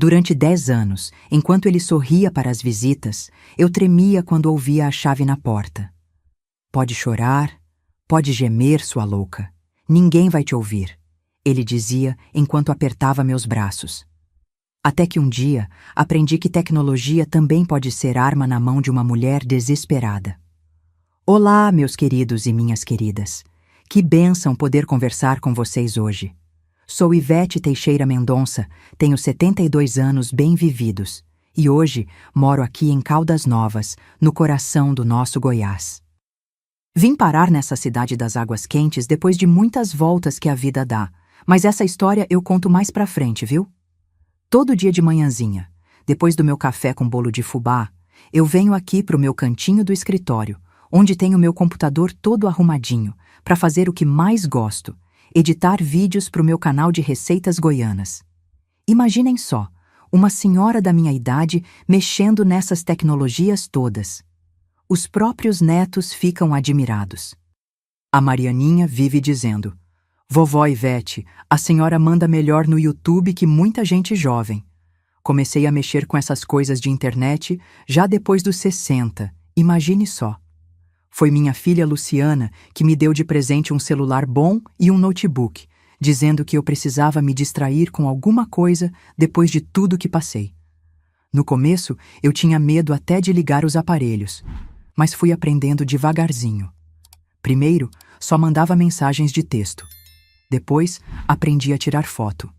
Durante 10 anos, enquanto ele sorria para as visitas, eu tremia quando ouvia a chave na porta. Pode chorar, pode gemer, sua louca. Ninguém vai te ouvir, ele dizia enquanto apertava meus braços. Até que um dia, aprendi que tecnologia também pode ser arma na mão de uma mulher desesperada. Olá, meus queridos e minhas queridas. Que bênção poder conversar com vocês hoje. Sou Ivete Teixeira Mendonça, tenho 72 anos bem vividos e hoje moro aqui em Caldas Novas, no coração do nosso Goiás. Vim parar nessa cidade das águas quentes depois de muitas voltas que a vida dá, mas essa história eu conto mais pra frente, viu? Todo dia de manhãzinha, depois do meu café com bolo de fubá, eu venho aqui pro meu cantinho do escritório, onde tenho meu computador todo arrumadinho, para fazer o que mais gosto, editar vídeos pro meu canal de receitas goianas. Imaginem só, uma senhora da minha idade mexendo nessas tecnologias todas. Os próprios netos ficam admirados. A Marianinha vive dizendo: Vovó Ivete, a senhora manda melhor no YouTube que muita gente jovem. Comecei a mexer com essas coisas de internet já depois dos 60, imagine só. Foi minha filha Luciana que me deu de presente um celular bom e um notebook, dizendo que eu precisava me distrair com alguma coisa depois de tudo que passei. No começo, eu tinha medo até de ligar os aparelhos, mas fui aprendendo devagarzinho. Primeiro, só mandava mensagens de texto. Depois, aprendi a tirar foto.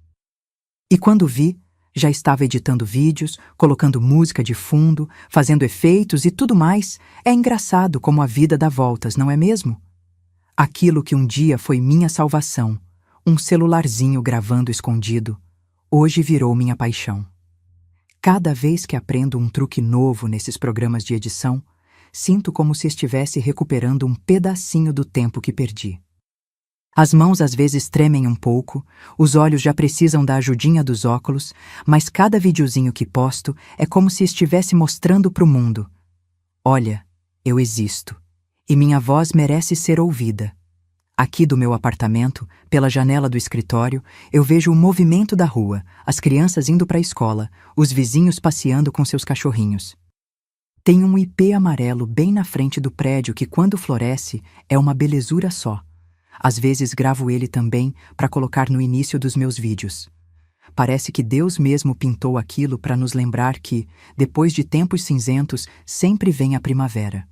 E quando vi, já estava editando vídeos, colocando música de fundo, fazendo efeitos e tudo mais. É engraçado como a vida dá voltas, não é mesmo? Aquilo que um dia foi minha salvação, um celularzinho gravando escondido, hoje virou minha paixão. Cada vez que aprendo um truque novo nesses programas de edição, sinto como se estivesse recuperando um pedacinho do tempo que perdi. As mãos às vezes tremem um pouco, os olhos já precisam da ajudinha dos óculos, mas cada videozinho que posto é como se estivesse mostrando pro mundo: olha, eu existo, e minha voz merece ser ouvida. Aqui do meu apartamento, pela janela do escritório, eu vejo o movimento da rua, as crianças indo para a escola, os vizinhos passeando com seus cachorrinhos. Tem um ipê amarelo bem na frente do prédio que, quando floresce, é uma belezura só. Às vezes gravo ele também para colocar no início dos meus vídeos. Parece que Deus mesmo pintou aquilo para nos lembrar que, depois de tempos cinzentos, sempre vem a primavera.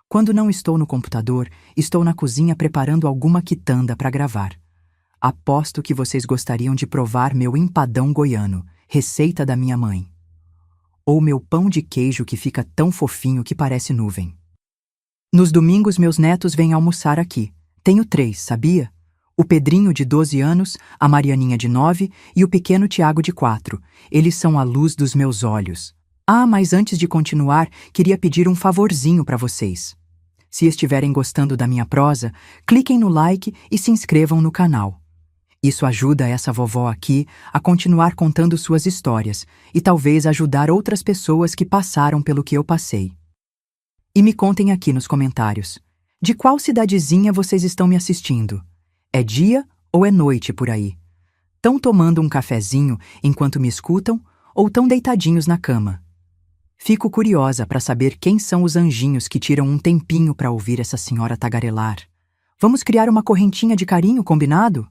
Quando não estou no computador, estou na cozinha preparando alguma quitanda para gravar. Aposto que vocês gostariam de provar meu empadão goiano, receita da minha mãe. Ou meu pão de queijo que fica tão fofinho que parece nuvem. Nos domingos meus netos vêm almoçar aqui. Tenho 3, sabia? O Pedrinho de 12 anos, a Marianinha de 9 e o pequeno Tiago de 4. Eles são a luz dos meus olhos. Mas antes de continuar, queria pedir um favorzinho para vocês. Se estiverem gostando da minha prosa, cliquem no like e se inscrevam no canal. Isso ajuda essa vovó aqui a continuar contando suas histórias e talvez ajudar outras pessoas que passaram pelo que eu passei. E me contem aqui nos comentários: de qual cidadezinha vocês estão me assistindo? É dia ou é noite por aí? Tão tomando um cafezinho enquanto me escutam ou tão deitadinhos na cama? Fico curiosa para saber quem são os anjinhos que tiram um tempinho para ouvir essa senhora tagarelar. Vamos criar uma correntinha de carinho, combinado?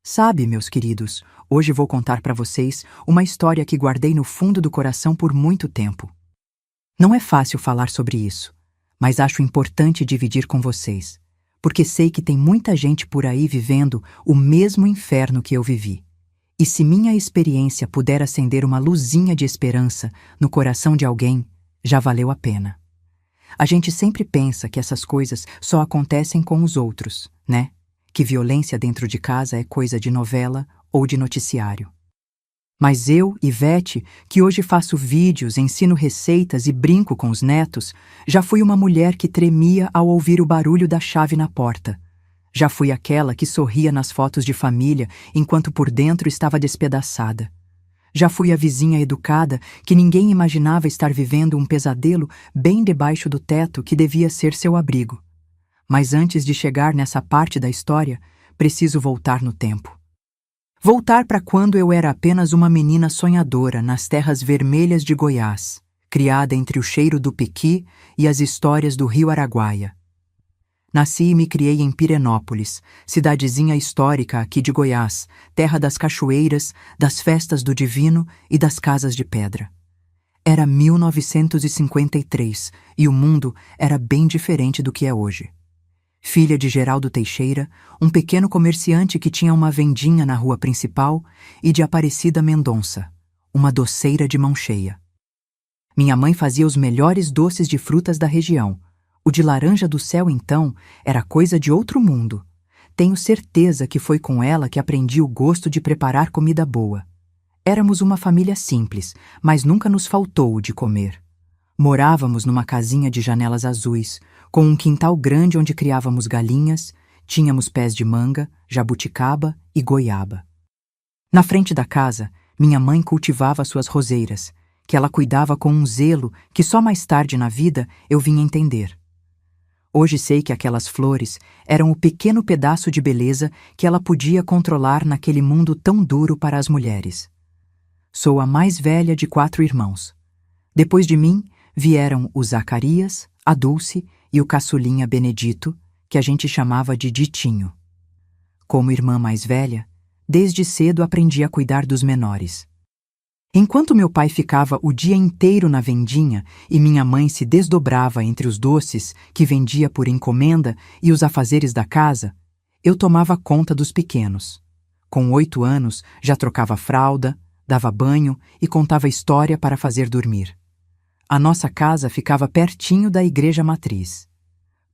Sabe, meus queridos, hoje vou contar para vocês uma história que guardei no fundo do coração por muito tempo. Não é fácil falar sobre isso, mas acho importante dividir com vocês, porque sei que tem muita gente por aí vivendo o mesmo inferno que eu vivi. E se minha experiência puder acender uma luzinha de esperança no coração de alguém, já valeu a pena. A gente sempre pensa que essas coisas só acontecem com os outros, né? Que violência dentro de casa é coisa de novela ou de noticiário. Mas eu, Ivete, que hoje faço vídeos, ensino receitas e brinco com os netos, já fui uma mulher que tremia ao ouvir o barulho da chave na porta. Já fui aquela que sorria nas fotos de família enquanto por dentro estava despedaçada. Já fui a vizinha educada que ninguém imaginava estar vivendo um pesadelo bem debaixo do teto que devia ser seu abrigo. Mas antes de chegar nessa parte da história, preciso voltar no tempo. Voltar para quando eu era apenas uma menina sonhadora nas terras vermelhas de Goiás, criada entre o cheiro do piqui e as histórias do rio Araguaia. Nasci e me criei em Pirenópolis, cidadezinha histórica aqui de Goiás, terra das cachoeiras, das festas do divino e das casas de pedra. Era 1953 e o mundo era bem diferente do que é hoje. Filha de Geraldo Teixeira, um pequeno comerciante que tinha uma vendinha na rua principal, e de Aparecida Mendonça, uma doceira de mão cheia. Minha mãe fazia os melhores doces de frutas da região. O de laranja do céu, então, era coisa de outro mundo. Tenho certeza que foi com ela que aprendi o gosto de preparar comida boa. Éramos uma família simples, mas nunca nos faltou o de comer. Morávamos numa casinha de janelas azuis, com um quintal grande onde criávamos galinhas, tínhamos pés de manga, jabuticaba e goiaba. Na frente da casa, minha mãe cultivava suas roseiras, que ela cuidava com um zelo que só mais tarde na vida eu vim entender. Hoje sei que aquelas flores eram o pequeno pedaço de beleza que ela podia controlar naquele mundo tão duro para as mulheres. Sou a mais velha de 4 irmãos. Depois de mim, vieram o Zacarias, a Dulce e o caçulinha Benedito, que a gente chamava de Ditinho. Como irmã mais velha, desde cedo aprendi a cuidar dos menores. Enquanto meu pai ficava o dia inteiro na vendinha e minha mãe se desdobrava entre os doces que vendia por encomenda e os afazeres da casa, eu tomava conta dos pequenos. Com 8 anos, já trocava fralda, dava banho e contava história para fazer dormir. A nossa casa ficava pertinho da igreja matriz.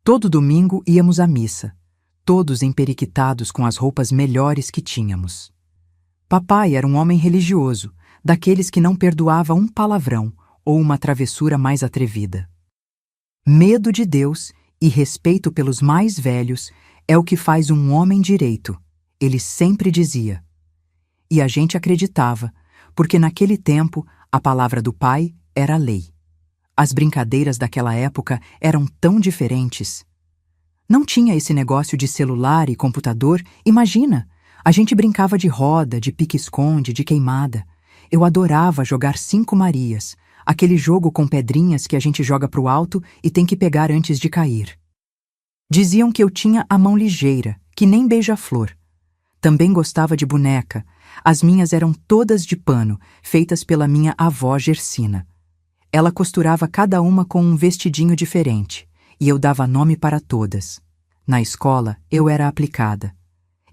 Todo domingo íamos à missa, todos emperiquitados com as roupas melhores que tínhamos. Papai era um homem religioso, daqueles que não perdoava um palavrão ou uma travessura mais atrevida. Medo de Deus e respeito pelos mais velhos é o que faz um homem direito, ele sempre dizia. E a gente acreditava, porque naquele tempo a palavra do pai era lei. As brincadeiras daquela época eram tão diferentes. Não tinha esse negócio de celular e computador, imagina! A gente brincava de roda, de pique-esconde, de queimada. Eu adorava jogar 5 Marias, aquele jogo com pedrinhas que a gente joga pro alto e tem que pegar antes de cair. Diziam que eu tinha a mão ligeira, que nem beija-flor. Também gostava de boneca. As minhas eram todas de pano, feitas pela minha avó Gersina. Ela costurava cada uma com um vestidinho diferente, e eu dava nome para todas. Na escola, eu era aplicada.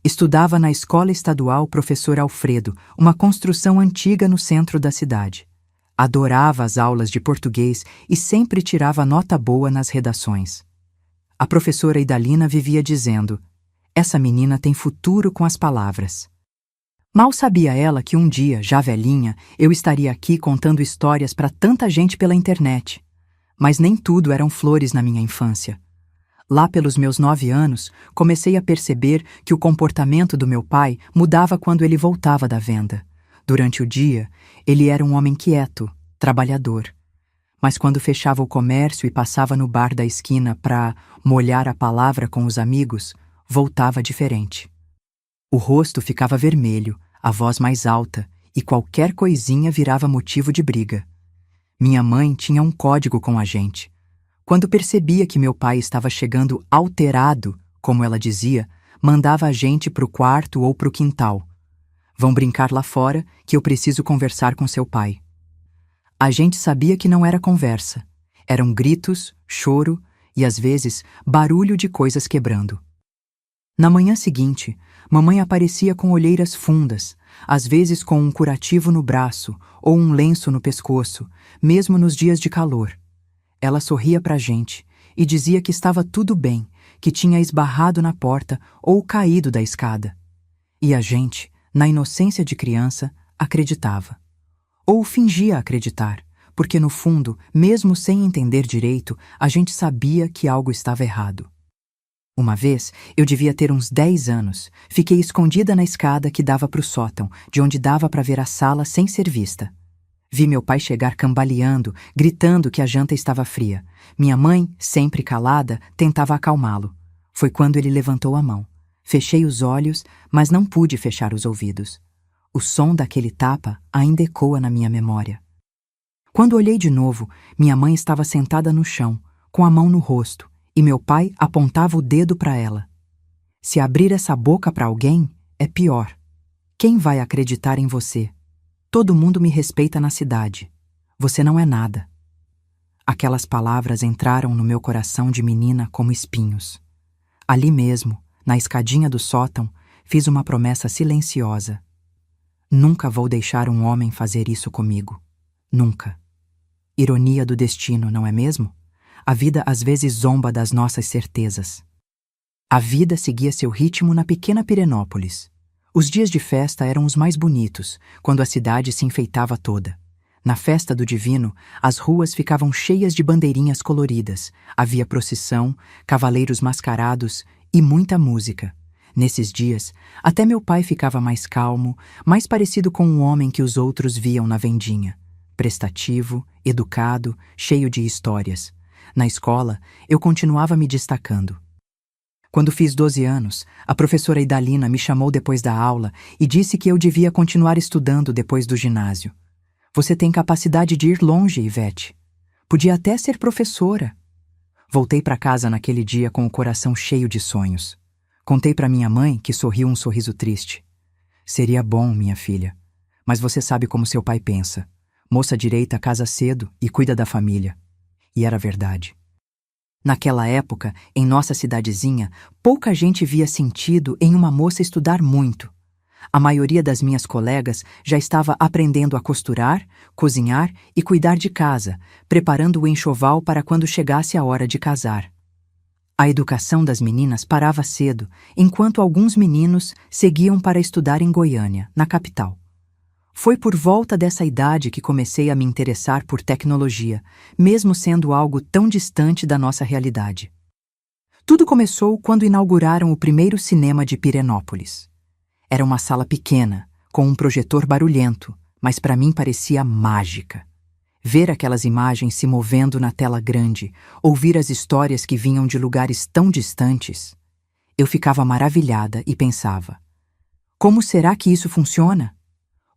Estudava na Escola Estadual Professor Alfredo, uma construção antiga no centro da cidade. Adorava as aulas de português e sempre tirava nota boa nas redações. A professora Idalina vivia dizendo: "Essa menina tem futuro com as palavras." Mal sabia ela que um dia, já velhinha, eu estaria aqui contando histórias para tanta gente pela internet. Mas nem tudo eram flores na minha infância. Lá pelos meus 9 anos, comecei a perceber que o comportamento do meu pai mudava quando ele voltava da venda. Durante o dia, ele era um homem quieto, trabalhador. Mas quando fechava o comércio e passava no bar da esquina para molhar a palavra com os amigos, voltava diferente. O rosto ficava vermelho, a voz mais alta, e qualquer coisinha virava motivo de briga. Minha mãe tinha um código com a gente. Quando percebia que meu pai estava chegando alterado, como ela dizia, mandava a gente pro quarto ou pro quintal. "Vão brincar lá fora, que eu preciso conversar com seu pai." A gente sabia que não era conversa. Eram gritos, choro e, às vezes, barulho de coisas quebrando. Na manhã seguinte, mamãe aparecia com olheiras fundas, às vezes com um curativo no braço ou um lenço no pescoço, mesmo nos dias de calor. Ela sorria pra gente e dizia que estava tudo bem, que tinha esbarrado na porta ou caído da escada. E a gente, na inocência de criança, acreditava. Ou fingia acreditar, porque no fundo, mesmo sem entender direito, a gente sabia que algo estava errado. Uma vez, eu devia ter uns 10 anos, fiquei escondida na escada que dava pro sótão, de onde dava para ver a sala sem ser vista. Vi meu pai chegar cambaleando, gritando que a janta estava fria. Minha mãe, sempre calada, tentava acalmá-lo. Foi quando ele levantou a mão. Fechei os olhos, mas não pude fechar os ouvidos. O som daquele tapa ainda ecoa na minha memória. Quando olhei de novo, minha mãe estava sentada no chão, com a mão no rosto, e meu pai apontava o dedo para ela. Se abrir essa boca para alguém, é pior. Quem vai acreditar em você? Todo mundo me respeita na cidade. Você não é nada. Aquelas palavras entraram no meu coração de menina como espinhos. Ali mesmo, na escadinha do sótão, fiz uma promessa silenciosa. Nunca vou deixar um homem fazer isso comigo. Nunca. Ironia do destino, não é mesmo? A vida às vezes zomba das nossas certezas. A vida seguia seu ritmo na pequena Pirenópolis. Os dias de festa eram os mais bonitos, quando a cidade se enfeitava toda. Na festa do Divino, as ruas ficavam cheias de bandeirinhas coloridas, havia procissão, cavaleiros mascarados e muita música. Nesses dias, até meu pai ficava mais calmo, mais parecido com um homem que os outros viam na vendinha. Prestativo, educado, cheio de histórias. Na escola, eu continuava me destacando. Quando fiz 12 anos, a professora Idalina me chamou depois da aula e disse que eu devia continuar estudando depois do ginásio. Você tem capacidade de ir longe, Ivete. Podia até ser professora. Voltei para casa naquele dia com o coração cheio de sonhos. Contei para minha mãe, que sorriu um sorriso triste. Seria bom, minha filha. Mas você sabe como seu pai pensa. Moça direita casa cedo e cuida da família. E era verdade. Naquela época, em nossa cidadezinha, pouca gente via sentido em uma moça estudar muito. A maioria das minhas colegas já estava aprendendo a costurar, cozinhar e cuidar de casa, preparando o enxoval para quando chegasse a hora de casar. A educação das meninas parava cedo, enquanto alguns meninos seguiam para estudar em Goiânia, na capital. Foi por volta dessa idade que comecei a me interessar por tecnologia, mesmo sendo algo tão distante da nossa realidade. Tudo começou quando inauguraram o primeiro cinema de Pirenópolis. Era uma sala pequena, com um projetor barulhento, mas para mim parecia mágica. Ver aquelas imagens se movendo na tela grande, ouvir as histórias que vinham de lugares tão distantes, eu ficava maravilhada e pensava: como será que isso funciona?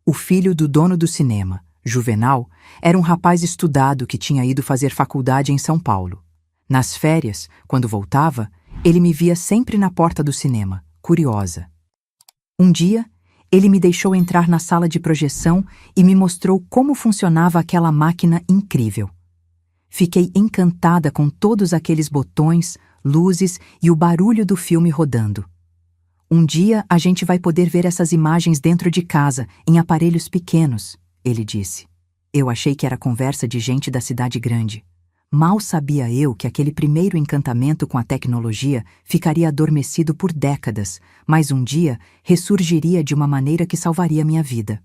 O filho do dono do cinema, Juvenal, era um rapaz estudado que tinha ido fazer faculdade em São Paulo. Nas férias, quando voltava, ele me via sempre na porta do cinema, curiosa. Um dia, ele me deixou entrar na sala de projeção e me mostrou como funcionava aquela máquina incrível. Fiquei encantada com todos aqueles botões, luzes e o barulho do filme rodando. Um dia a gente vai poder ver essas imagens dentro de casa, em aparelhos pequenos, ele disse. Eu achei que era conversa de gente da cidade grande. Mal sabia eu que aquele primeiro encantamento com a tecnologia ficaria adormecido por décadas, mas um dia ressurgiria de uma maneira que salvaria minha vida.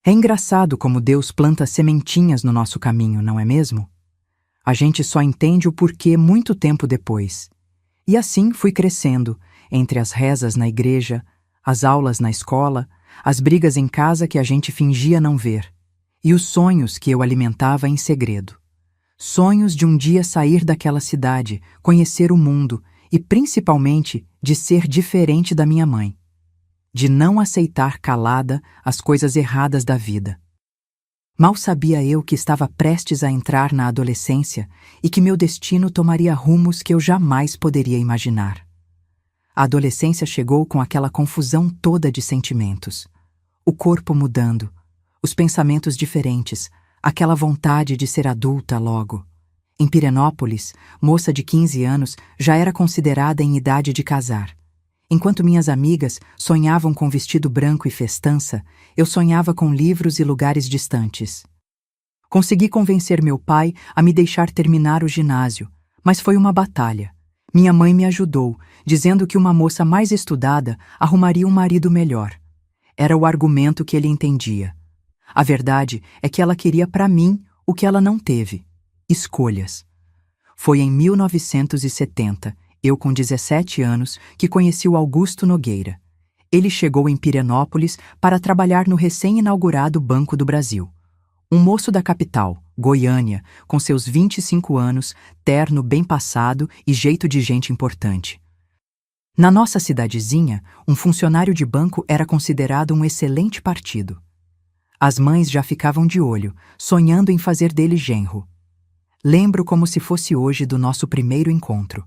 É engraçado como Deus planta sementinhas no nosso caminho, não é mesmo? A gente só entende o porquê muito tempo depois. E assim fui crescendo, entre as rezas na igreja, as aulas na escola, as brigas em casa que a gente fingia não ver, e os sonhos que eu alimentava em segredo. Sonhos de um dia sair daquela cidade, conhecer o mundo e, principalmente, de ser diferente da minha mãe. De não aceitar calada as coisas erradas da vida. Mal sabia eu que estava prestes a entrar na adolescência e que meu destino tomaria rumos que eu jamais poderia imaginar. A adolescência chegou com aquela confusão toda de sentimentos. O corpo mudando, os pensamentos diferentes, aquela vontade de ser adulta logo. Em Pirenópolis, moça de 15 anos já era considerada em idade de casar. Enquanto minhas amigas sonhavam com vestido branco e festança, eu sonhava com livros e lugares distantes. Consegui convencer meu pai a me deixar terminar o ginásio, mas foi uma batalha. Minha mãe me ajudou, dizendo que uma moça mais estudada arrumaria um marido melhor. Era o argumento que ele entendia. A verdade é que ela queria para mim o que ela não teve: escolhas. Foi em 1970, eu com 17 anos, que conheci o Augusto Nogueira. Ele chegou em Pirenópolis para trabalhar no recém-inaugurado Banco do Brasil. Um moço da capital, Goiânia, com seus 25 anos, terno bem passado e jeito de gente importante. Na nossa cidadezinha, um funcionário de banco era considerado um excelente partido. As mães já ficavam de olho, sonhando em fazer dele genro. Lembro como se fosse hoje do nosso primeiro encontro.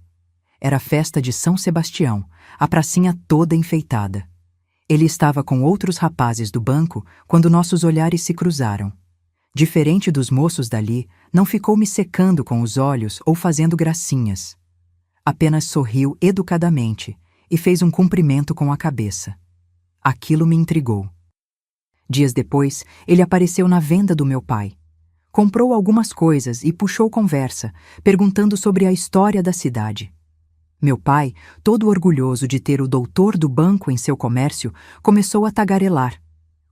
Era festa de São Sebastião, a pracinha toda enfeitada. Ele estava com outros rapazes do banco quando nossos olhares se cruzaram. Diferente dos moços dali, não ficou me secando com os olhos ou fazendo gracinhas. Apenas sorriu educadamente e fez um cumprimento com a cabeça. Aquilo me intrigou. Dias depois, ele apareceu na venda do meu pai. Comprou algumas coisas e puxou conversa, perguntando sobre a história da cidade. Meu pai, todo orgulhoso de ter o doutor do banco em seu comércio, começou a tagarelar.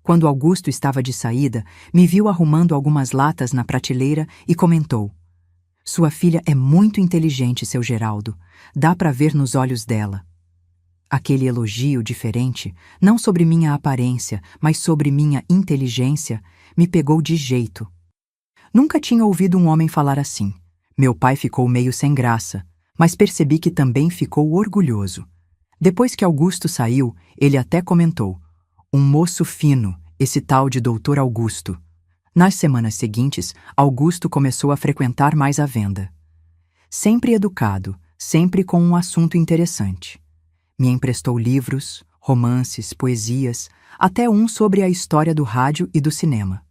Quando Augusto estava de saída, me viu arrumando algumas latas na prateleira e comentou: "Sua filha é muito inteligente, seu Geraldo. Dá para ver nos olhos dela." Aquele elogio diferente, não sobre minha aparência, mas sobre minha inteligência, me pegou de jeito. Nunca tinha ouvido um homem falar assim. Meu pai ficou meio sem graça, mas percebi que também ficou orgulhoso. Depois que Augusto saiu, ele até comentou: "Um moço fino, esse tal de Doutor Augusto." Nas semanas seguintes, Augusto começou a frequentar mais a venda. Sempre educado, sempre com um assunto interessante. Me emprestou livros, romances, poesias, até um sobre a história do rádio e do cinema.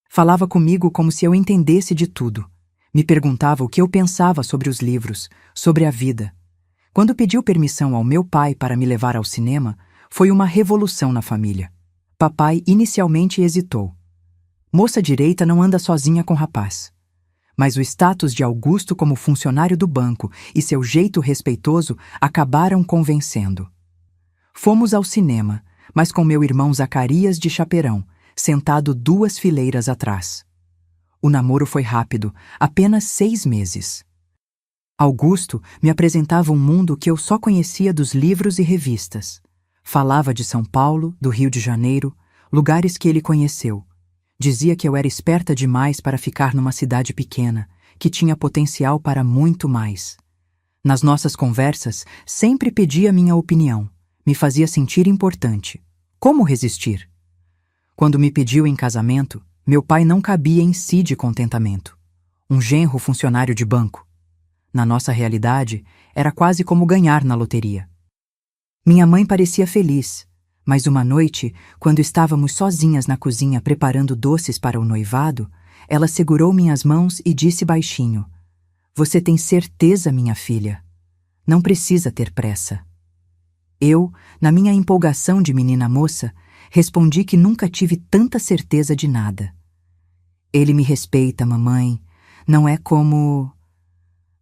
Falava comigo como se eu entendesse de tudo. Me perguntava o que eu pensava sobre os livros, sobre a vida. Quando pediu permissão ao meu pai para me levar ao cinema, foi uma revolução na família. Papai inicialmente hesitou. Moça direita não anda sozinha com rapaz. Mas o status de Augusto como funcionário do banco e seu jeito respeitoso acabaram convencendo. Fomos ao cinema, mas com meu irmão Zacarias de chaperão, sentado 2 fileiras atrás. O namoro foi rápido, apenas 6 meses. Augusto me apresentava um mundo que eu só conhecia dos livros e revistas. Falava de São Paulo, do Rio de Janeiro, lugares que ele conheceu. Dizia que eu era esperta demais para ficar numa cidade pequena, que tinha potencial para muito mais. Nas nossas conversas, sempre pedia minha opinião, me fazia sentir importante. Como resistir? Quando me pediu em casamento, meu pai não cabia em si de contentamento. Um genro funcionário de banco. Na nossa realidade, era quase como ganhar na loteria. Minha mãe parecia feliz, mas uma noite, quando estávamos sozinhas na cozinha preparando doces para o noivado, ela segurou minhas mãos e disse baixinho: "Você tem certeza, minha filha? Não precisa ter pressa." Eu, na minha empolgação de menina moça, respondi que nunca tive tanta certeza de nada. "Ele me respeita, mamãe. Não é como..."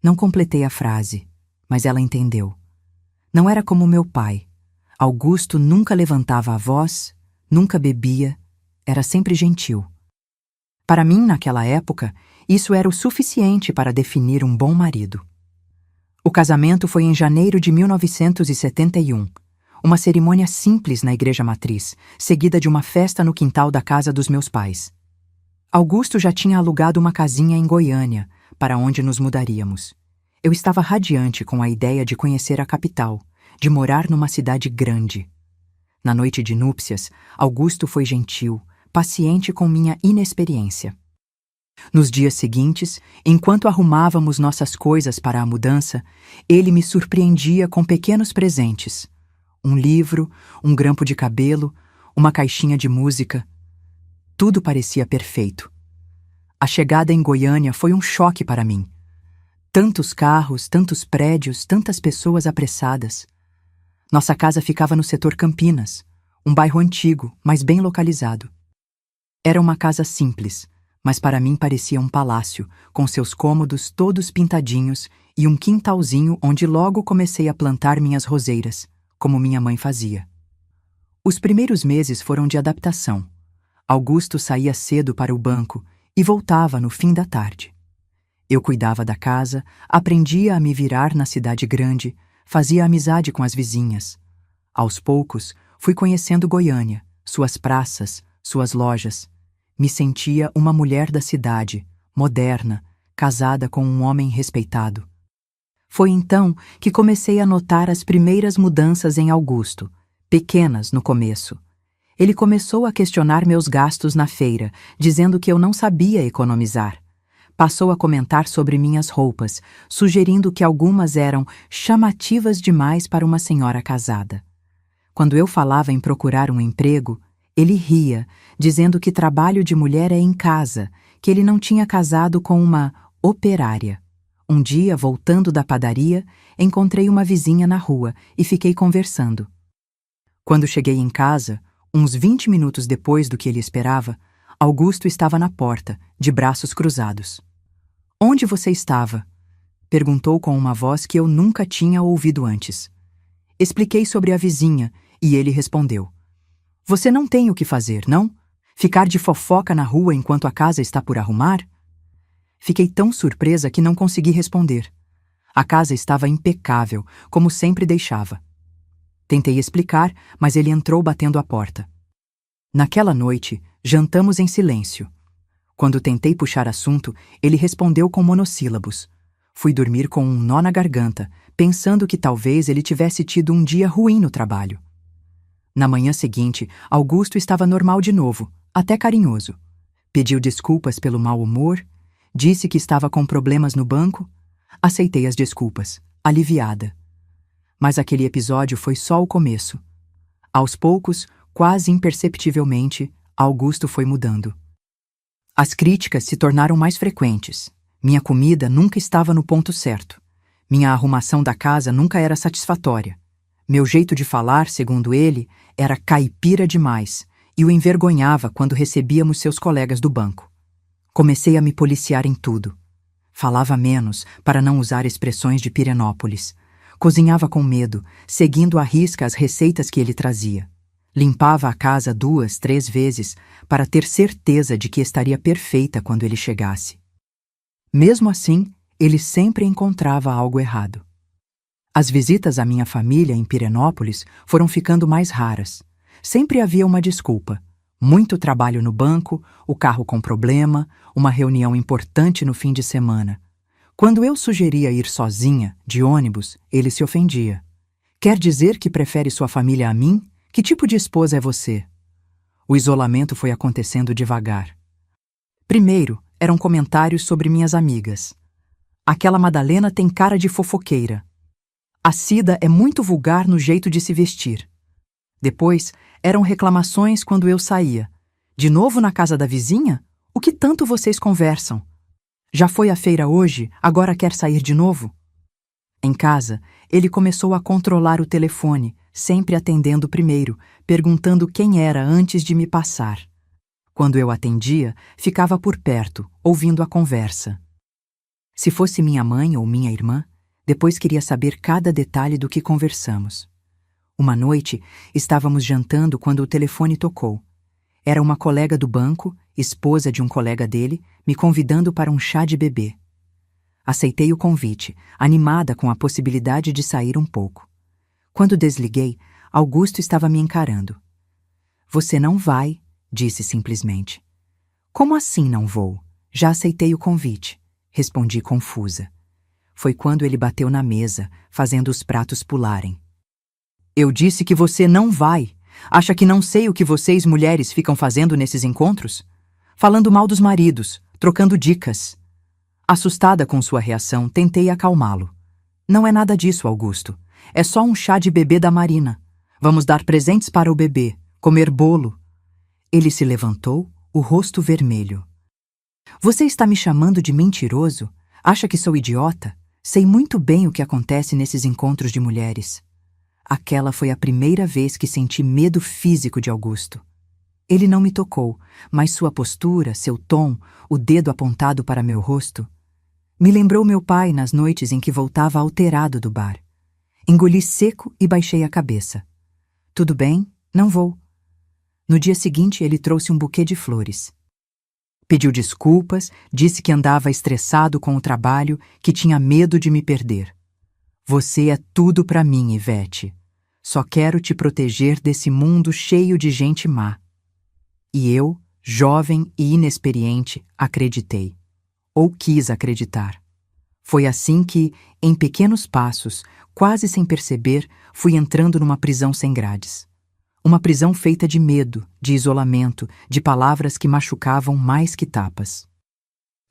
Não completei a frase, mas ela entendeu. Não era como meu pai. Augusto nunca levantava a voz, nunca bebia, era sempre gentil. Para mim, naquela época, isso era o suficiente para definir um bom marido. O casamento foi em janeiro de 1971, uma cerimônia simples na igreja matriz, seguida de uma festa no quintal da casa dos meus pais. Augusto já tinha alugado uma casinha em Goiânia, para onde nos mudaríamos. Eu estava radiante com a ideia de conhecer a capital, de morar numa cidade grande. Na noite de núpcias, Augusto foi gentil, paciente com minha inexperiência. Nos dias seguintes, enquanto arrumávamos nossas coisas para a mudança, ele me surpreendia com pequenos presentes. Um livro, um grampo de cabelo, uma caixinha de música. Tudo parecia perfeito. A chegada em Goiânia foi um choque para mim. Tantos carros, tantos prédios, tantas pessoas apressadas. Nossa casa ficava no setor Campinas, um bairro antigo, mas bem localizado. Era uma casa simples, mas para mim parecia um palácio, com seus cômodos todos pintadinhos e um quintalzinho onde logo comecei a plantar minhas roseiras, como minha mãe fazia. Os primeiros meses foram de adaptação. Augusto saía cedo para o banco e voltava no fim da tarde. Eu cuidava da casa, aprendia a me virar na cidade grande, fazia amizade com as vizinhas. Aos poucos, fui conhecendo Goiânia, suas praças, suas lojas. Me sentia uma mulher da cidade, moderna, casada com um homem respeitado. Foi então que comecei a notar as primeiras mudanças em Augusto, pequenas no começo. Ele começou a questionar meus gastos na feira, dizendo que eu não sabia economizar. Passou a comentar sobre minhas roupas, sugerindo que algumas eram chamativas demais para uma senhora casada. Quando eu falava em procurar um emprego, ele ria, dizendo que trabalho de mulher é em casa, que ele não tinha casado com uma operária. Um dia, voltando da padaria, encontrei uma vizinha na rua e fiquei conversando. Quando cheguei em casa, uns 20 minutos depois do que ele esperava, Augusto estava na porta, de braços cruzados. "Onde você estava?" perguntou com uma voz que eu nunca tinha ouvido antes. Expliquei sobre a vizinha e ele respondeu: "Você não tem o que fazer, não? Ficar de fofoca na rua enquanto a casa está por arrumar?" Fiquei tão surpresa que não consegui responder. A casa estava impecável, como sempre deixava. Tentei explicar, mas ele entrou batendo a porta. Naquela noite, jantamos em silêncio. Quando tentei puxar assunto, ele respondeu com monossílabos. Fui dormir com um nó na garganta, pensando que talvez ele tivesse tido um dia ruim no trabalho. Na manhã seguinte, Augusto estava normal de novo, até carinhoso. Pediu desculpas pelo mau humor, disse que estava com problemas no banco. Aceitei as desculpas, aliviada. Mas aquele episódio foi só o começo. Aos poucos, quase imperceptivelmente, Augusto foi mudando. As críticas se tornaram mais frequentes. Minha comida nunca estava no ponto certo. Minha arrumação da casa nunca era satisfatória. Meu jeito de falar, segundo ele, era caipira demais e o envergonhava quando recebíamos seus colegas do banco. Comecei a me policiar em tudo. Falava menos para não usar expressões de Pirenópolis. Cozinhava com medo, seguindo à risca as receitas que ele trazia. Limpava a casa 2, 3 vezes para ter certeza de que estaria perfeita quando ele chegasse. Mesmo assim, ele sempre encontrava algo errado. As visitas à minha família em Pirenópolis foram ficando mais raras. Sempre havia uma desculpa. Muito trabalho no banco, o carro com problema, uma reunião importante no fim de semana. Quando eu sugeria ir sozinha, de ônibus, ele se ofendia. "Quer dizer que prefere sua família a mim? Que tipo de esposa é você?" O isolamento foi acontecendo devagar. Primeiro, eram comentários sobre minhas amigas. "Aquela Madalena tem cara de fofoqueira. A Cida é muito vulgar no jeito de se vestir." Depois, eram reclamações quando eu saía. "De novo na casa da vizinha? O que tanto vocês conversam? Já foi à feira hoje, agora quer sair de novo?" Em casa, ele começou a controlar o telefone, sempre atendendo primeiro, perguntando quem era antes de me passar. Quando eu atendia, ficava por perto, ouvindo a conversa. Se fosse minha mãe ou minha irmã, depois queria saber cada detalhe do que conversamos. Uma noite, estávamos jantando quando o telefone tocou. Era uma colega do banco, esposa de um colega dele, me convidando para um chá de bebê. Aceitei o convite, animada com a possibilidade de sair um pouco. Quando desliguei, Augusto estava me encarando. "Você não vai", disse simplesmente. "Como assim não vou? Já aceitei o convite", respondi confusa. Foi quando ele bateu na mesa, fazendo os pratos pularem. "Eu disse que você não vai. Acha que não sei o que vocês, mulheres, ficam fazendo nesses encontros? Falando mal dos maridos, trocando dicas." Assustada com sua reação, tentei acalmá-lo. "Não é nada disso, Augusto. É só um chá de bebê da Marina. Vamos dar presentes para o bebê, comer bolo." Ele se levantou, o rosto vermelho. "Você está me chamando de mentiroso? Acha que sou idiota? Sei muito bem o que acontece nesses encontros de mulheres." Aquela foi a primeira vez que senti medo físico de Augusto. Ele não me tocou, mas sua postura, seu tom, o dedo apontado para meu rosto, me lembrou meu pai nas noites em que voltava alterado do bar. Engoli seco e baixei a cabeça. "Tudo bem, não vou." No dia seguinte, ele trouxe um buquê de flores. Pediu desculpas, disse que andava estressado com o trabalho, que tinha medo de me perder. "Você é tudo para mim, Ivete. Só quero te proteger desse mundo cheio de gente má." E eu, jovem e inexperiente, acreditei. Ou quis acreditar. Foi assim que, em pequenos passos, quase sem perceber, fui entrando numa prisão sem grades. Uma prisão feita de medo, de isolamento, de palavras que machucavam mais que tapas.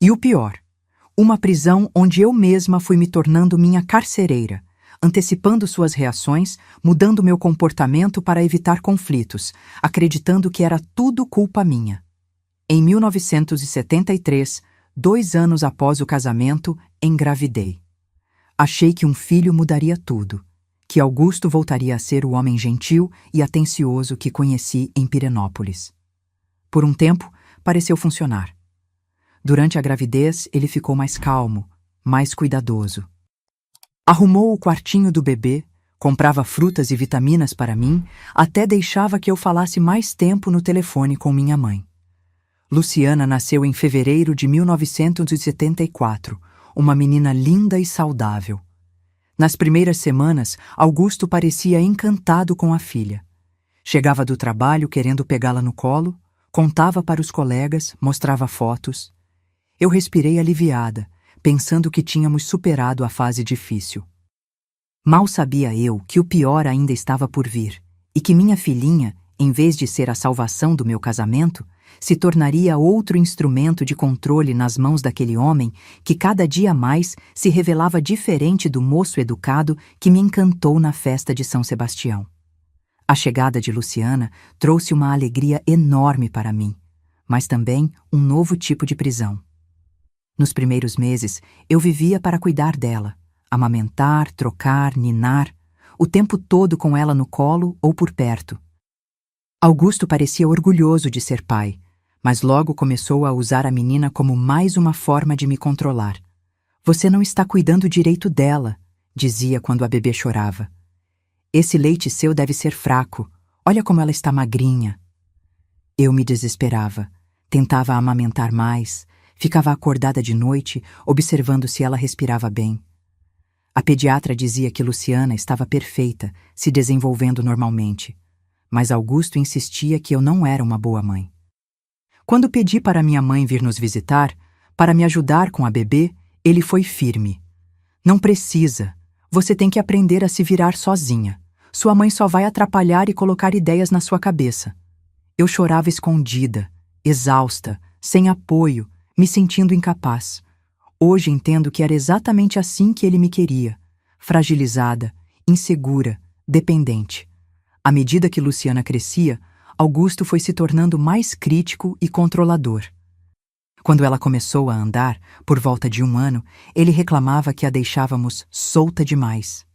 E o pior, uma prisão onde eu mesma fui me tornando minha carcereira, antecipando suas reações, mudando meu comportamento para evitar conflitos, acreditando que era tudo culpa minha. Em 1973, 2 anos após o casamento, engravidei. Achei que um filho mudaria tudo, que Augusto voltaria a ser o homem gentil e atencioso que conheci em Pirenópolis. Por um tempo, pareceu funcionar. Durante a gravidez, ele ficou mais calmo, mais cuidadoso. Arrumou o quartinho do bebê, comprava frutas e vitaminas para mim, até deixava que eu falasse mais tempo no telefone com minha mãe. Luciana nasceu em fevereiro de 1974, uma menina linda e saudável. Nas primeiras semanas, Augusto parecia encantado com a filha. Chegava do trabalho querendo pegá-la no colo, contava para os colegas, mostrava fotos. Eu respirei aliviada, pensando que tínhamos superado a fase difícil. Mal sabia eu que o pior ainda estava por vir, e que minha filhinha, em vez de ser a salvação do meu casamento, se tornaria outro instrumento de controle nas mãos daquele homem que cada dia mais se revelava diferente do moço educado que me encantou na festa de São Sebastião. A chegada de Luciana trouxe uma alegria enorme para mim, mas também um novo tipo de prisão. Nos primeiros meses, eu vivia para cuidar dela, amamentar, trocar, ninar, o tempo todo com ela no colo ou por perto. Augusto parecia orgulhoso de ser pai, mas logo começou a usar a menina como mais uma forma de me controlar. "Você não está cuidando direito dela", dizia quando a bebê chorava. "Esse leite seu deve ser fraco. Olha como ela está magrinha." Eu me desesperava, tentava amamentar mais, ficava acordada de noite, observando se ela respirava bem. A pediatra dizia que Luciana estava perfeita, se desenvolvendo normalmente. Mas Augusto insistia que eu não era uma boa mãe. Quando pedi para minha mãe vir nos visitar, para me ajudar com a bebê, ele foi firme. "Não precisa. Você tem que aprender a se virar sozinha. Sua mãe só vai atrapalhar e colocar ideias na sua cabeça." Eu chorava escondida, exausta, sem apoio, me sentindo incapaz. Hoje entendo que era exatamente assim que ele me queria, fragilizada, insegura, dependente. À medida que Luciana crescia, Augusto foi se tornando mais crítico e controlador. Quando ela começou a andar, por volta de 1 ano, ele reclamava que a deixávamos solta demais.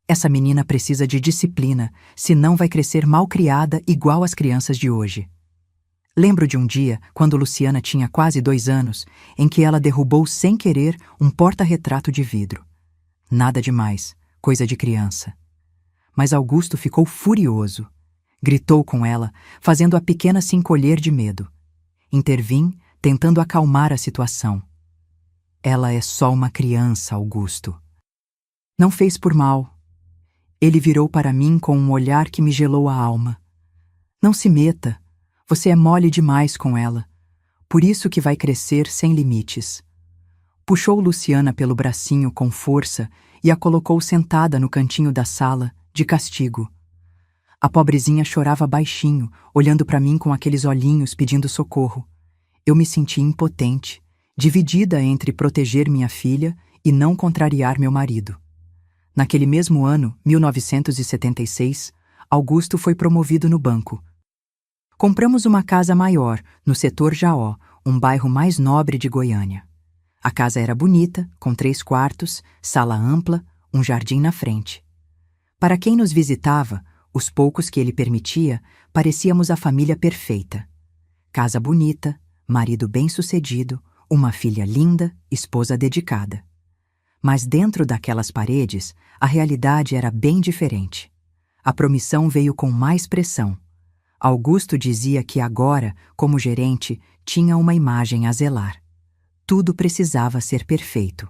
"Essa menina precisa de disciplina, senão vai crescer mal criada igual as crianças de hoje." Lembro de um dia, quando Luciana tinha quase 2 anos, em que ela derrubou sem querer um porta-retrato de vidro. Nada demais, coisa de criança. Mas Augusto ficou furioso. Gritou com ela, fazendo a pequena se encolher de medo. Intervim, tentando acalmar a situação. "Ela é só uma criança, Augusto." Não fez por mal. Ele virou para mim com um olhar que me gelou a alma. "Não se meta. Você é mole demais com ela. Por isso que vai crescer sem limites." Puxou Luciana pelo bracinho com força e a colocou sentada no cantinho da sala, de castigo. A pobrezinha chorava baixinho, olhando para mim com aqueles olhinhos pedindo socorro. Eu me senti impotente, dividida entre proteger minha filha e não contrariar meu marido. Naquele mesmo ano, 1976, Augusto foi promovido no banco. Compramos uma casa maior, no setor Jaó, um bairro mais nobre de Goiânia. A casa era bonita, com 3 quartos, sala ampla, um jardim na frente. Para quem nos visitava, os poucos que ele permitia, parecíamos a família perfeita. Casa bonita, marido bem-sucedido, uma filha linda, esposa dedicada. Mas dentro daquelas paredes, a realidade era bem diferente. A promissão veio com mais pressão. Augusto dizia que agora, como gerente, tinha uma imagem a zelar. Tudo precisava ser perfeito.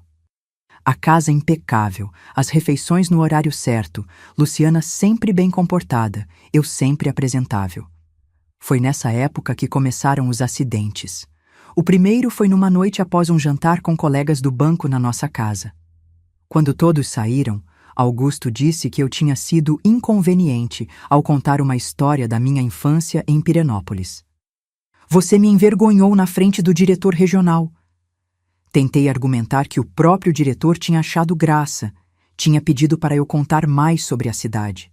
A casa impecável, as refeições no horário certo, Luciana sempre bem comportada, eu sempre apresentável. Foi nessa época que começaram os acidentes. O primeiro foi numa noite após um jantar com colegas do banco na nossa casa. Quando todos saíram, Augusto disse que eu tinha sido inconveniente ao contar uma história da minha infância em Pirenópolis. Você me envergonhou na frente do diretor regional. Tentei argumentar que o próprio diretor tinha achado graça, tinha pedido para eu contar mais sobre a cidade.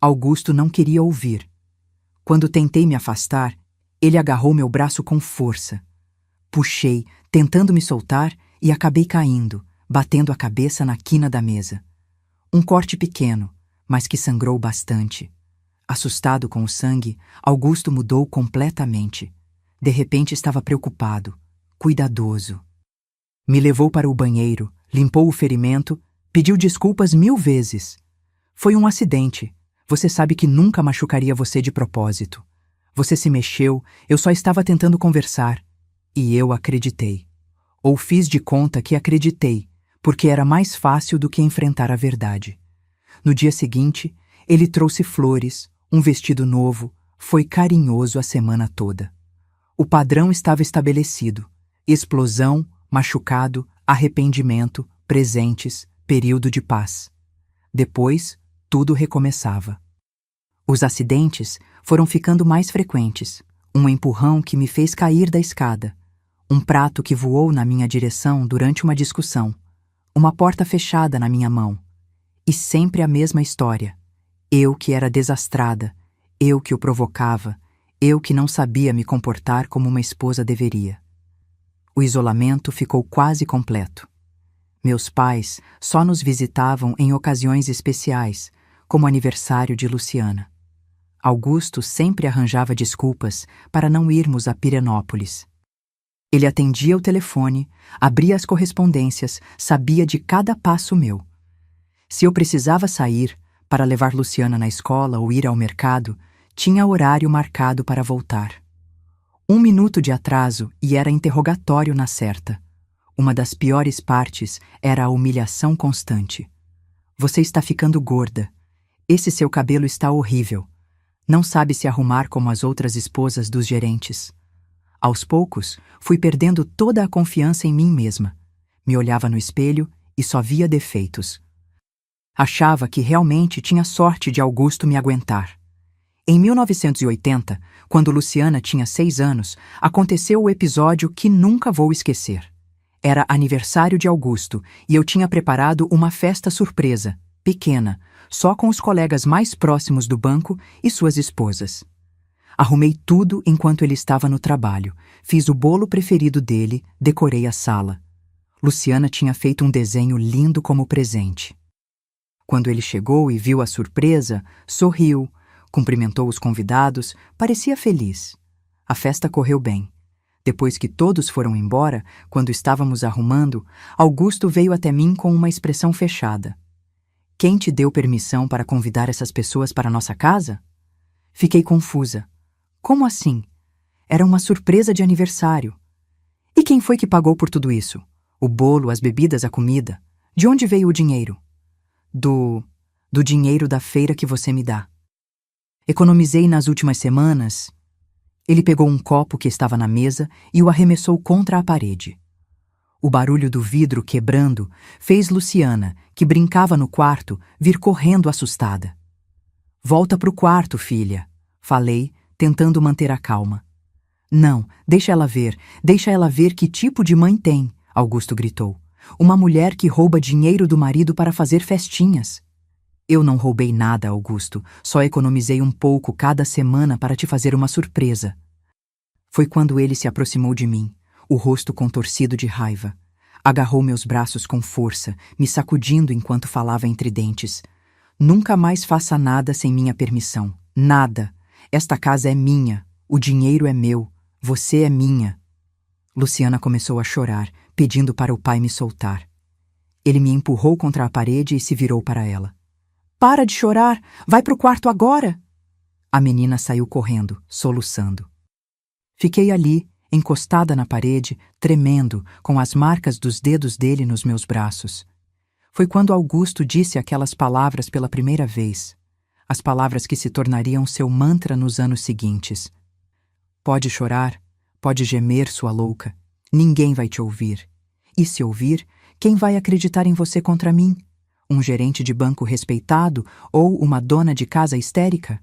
Augusto não queria ouvir. Quando tentei me afastar, ele agarrou meu braço com força. Puxei, tentando me soltar, e acabei caindo, batendo a cabeça na quina da mesa. Um corte pequeno, mas que sangrou bastante. Assustado com o sangue, Augusto mudou completamente. De repente estava preocupado, cuidadoso. Me levou para o banheiro, limpou o ferimento, pediu desculpas 1000 vezes. Foi um acidente. Você sabe que nunca machucaria você de propósito. Você se mexeu, eu só estava tentando conversar. E eu acreditei. Ou fiz de conta que acreditei, porque era mais fácil do que enfrentar a verdade. No dia seguinte, ele trouxe flores, um vestido novo, foi carinhoso a semana toda. O padrão estava estabelecido: explosão, machucado, arrependimento, presentes, período de paz. Depois, tudo recomeçava. Os acidentes foram ficando mais frequentes. Um empurrão que me fez cair da escada. Um prato que voou na minha direção durante uma discussão. Uma porta fechada na minha mão. E sempre a mesma história. Eu que era desastrada. Eu que o provocava. Eu que não sabia me comportar como uma esposa deveria. O isolamento ficou quase completo. Meus pais só nos visitavam em ocasiões especiais, como o aniversário de Luciana. Augusto sempre arranjava desculpas para não irmos a Pirenópolis. Ele atendia o telefone, abria as correspondências, sabia de cada passo meu. Se eu precisava sair para levar Luciana na escola ou ir ao mercado, tinha horário marcado para voltar. 1 minuto de atraso e era interrogatório na certa. Uma das piores partes era a humilhação constante. Você está ficando gorda. Esse seu cabelo está horrível. Não sabe se arrumar como as outras esposas dos gerentes. Aos poucos, fui perdendo toda a confiança em mim mesma. Me olhava no espelho e só via defeitos. Achava que realmente tinha sorte de Augusto me aguentar. Em 1980, quando Luciana tinha 6 anos, aconteceu o episódio que nunca vou esquecer. Era aniversário de Augusto e eu tinha preparado uma festa surpresa, pequena, só com os colegas mais próximos do banco e suas esposas. Arrumei tudo enquanto ele estava no trabalho. Fiz o bolo preferido dele, decorei a sala. Luciana tinha feito um desenho lindo como presente. Quando ele chegou e viu a surpresa, sorriu, cumprimentou os convidados, parecia feliz. A festa correu bem. Depois que todos foram embora, quando estávamos arrumando, Augusto veio até mim com uma expressão fechada. Quem te deu permissão para convidar essas pessoas para nossa casa? Fiquei confusa. Como assim? Era uma surpresa de aniversário. E quem foi que pagou por tudo isso? O bolo, as bebidas, a comida? De onde veio o dinheiro? Do dinheiro da feira que você me dá. Economizei nas últimas semanas. Ele pegou um copo que estava na mesa e o arremessou contra a parede. O barulho do vidro quebrando fez Luciana, que brincava no quarto, vir correndo assustada. Volta pro quarto, filha, falei, tentando manter a calma. Não, deixa ela ver que tipo de mãe tem, Augusto gritou. Uma mulher que rouba dinheiro do marido para fazer festinhas. Eu não roubei nada, Augusto, só economizei um pouco cada semana para te fazer uma surpresa. Foi quando ele se aproximou de mim, o rosto contorcido de raiva. Agarrou meus braços com força, me sacudindo enquanto falava entre dentes. Nunca mais faça nada sem minha permissão. Nada. Esta casa é minha. O dinheiro é meu. Você é minha. Luciana começou a chorar, pedindo para o pai me soltar. Ele me empurrou contra a parede e se virou para ela. Para de chorar! Vai pro quarto agora! A menina saiu correndo, soluçando. Fiquei ali, encostada na parede, tremendo, com as marcas dos dedos dele nos meus braços. Foi quando Augusto disse aquelas palavras pela primeira vez, as palavras que se tornariam seu mantra nos anos seguintes. Pode chorar, pode gemer, sua louca. Ninguém vai te ouvir. E se ouvir, quem vai acreditar em você contra mim? Um gerente de banco respeitado ou uma dona de casa histérica?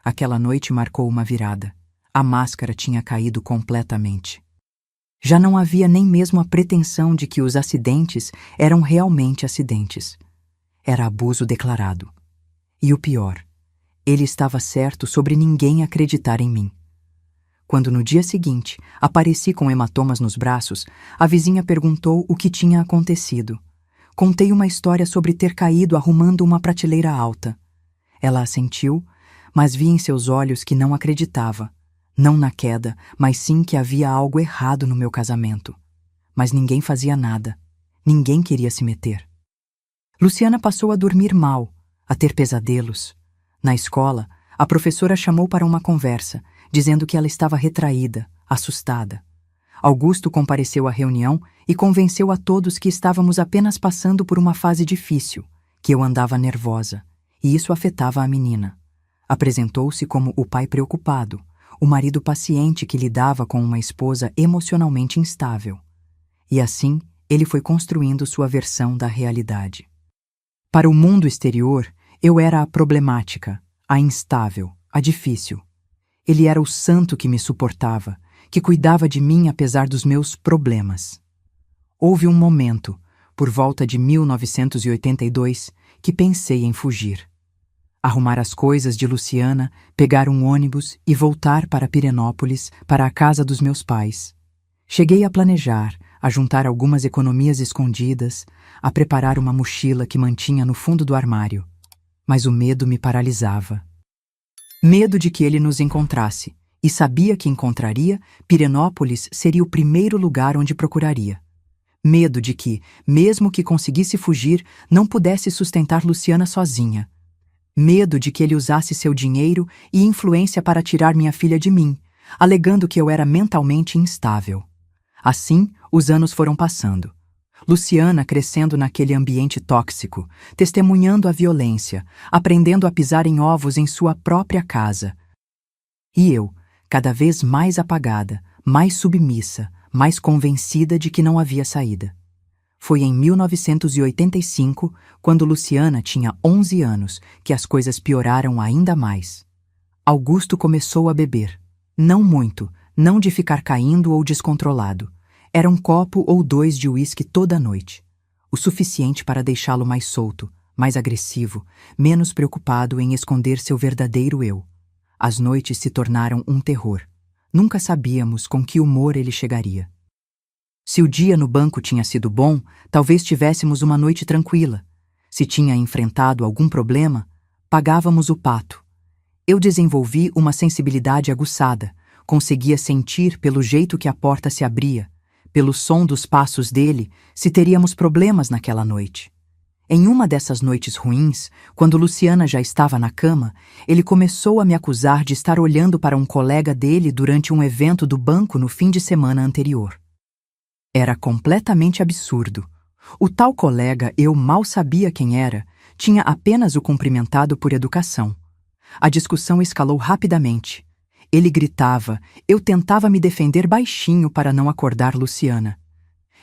Aquela noite marcou uma virada. A máscara tinha caído completamente. Já não havia nem mesmo a pretensão de que os acidentes eram realmente acidentes. Era abuso declarado. E o pior, ele estava certo sobre ninguém acreditar em mim. Quando no dia seguinte apareci com hematomas nos braços, a vizinha perguntou o que tinha acontecido. Contei uma história sobre ter caído arrumando uma prateleira alta. Ela assentiu, mas vi em seus olhos que não acreditava. Não na queda, mas sim que havia algo errado no meu casamento. Mas ninguém fazia nada. Ninguém queria se meter. Luciana passou a dormir mal, a ter pesadelos. Na escola, a professora chamou para uma conversa, dizendo que ela estava retraída, assustada. Augusto compareceu à reunião e convenceu a todos que estávamos apenas passando por uma fase difícil, que eu andava nervosa, e isso afetava a menina. Apresentou-se como o pai preocupado, o marido paciente que lidava com uma esposa emocionalmente instável. E assim, ele foi construindo sua versão da realidade. Para o mundo exterior, eu era a problemática, a instável, a difícil. Ele era o santo que me suportava, que cuidava de mim apesar dos meus problemas. Houve um momento, por volta de 1982, que pensei em fugir. Arrumar as coisas de Luciana, pegar um ônibus e voltar para Pirenópolis, para a casa dos meus pais. Cheguei a planejar, a juntar algumas economias escondidas, a preparar uma mochila que mantinha no fundo do armário. Mas o medo me paralisava. Medo de que ele nos encontrasse, e sabia que encontraria, Pirenópolis seria o primeiro lugar onde procuraria. Medo de que, mesmo que conseguisse fugir, não pudesse sustentar Luciana sozinha. Medo de que ele usasse seu dinheiro e influência para tirar minha filha de mim, alegando que eu era mentalmente instável. Assim, os anos foram passando. Luciana crescendo naquele ambiente tóxico, testemunhando a violência, aprendendo a pisar em ovos em sua própria casa. E eu, cada vez mais apagada, mais submissa, mais convencida de que não havia saída. Foi em 1985, quando Luciana tinha 11 anos, que as coisas pioraram ainda mais. Augusto começou a beber. Não muito, não de ficar caindo ou descontrolado. Era um copo ou dois de uísque toda noite. O suficiente para deixá-lo mais solto, mais agressivo, menos preocupado em esconder seu verdadeiro eu. As noites se tornaram um terror. Nunca sabíamos com que humor ele chegaria. Se o dia no banco tinha sido bom, talvez tivéssemos uma noite tranquila. Se tinha enfrentado algum problema, pagávamos o pato. Eu desenvolvi uma sensibilidade aguçada, conseguia sentir pelo jeito que a porta se abria, pelo som dos passos dele, se teríamos problemas naquela noite. Em uma dessas noites ruins, quando Luciana já estava na cama, ele começou a me acusar de estar olhando para um colega dele durante um evento do banco no fim de semana anterior. Era completamente absurdo. O tal colega, eu mal sabia quem era, tinha apenas o cumprimentado por educação. A discussão escalou rapidamente. Ele gritava, eu tentava me defender baixinho para não acordar Luciana.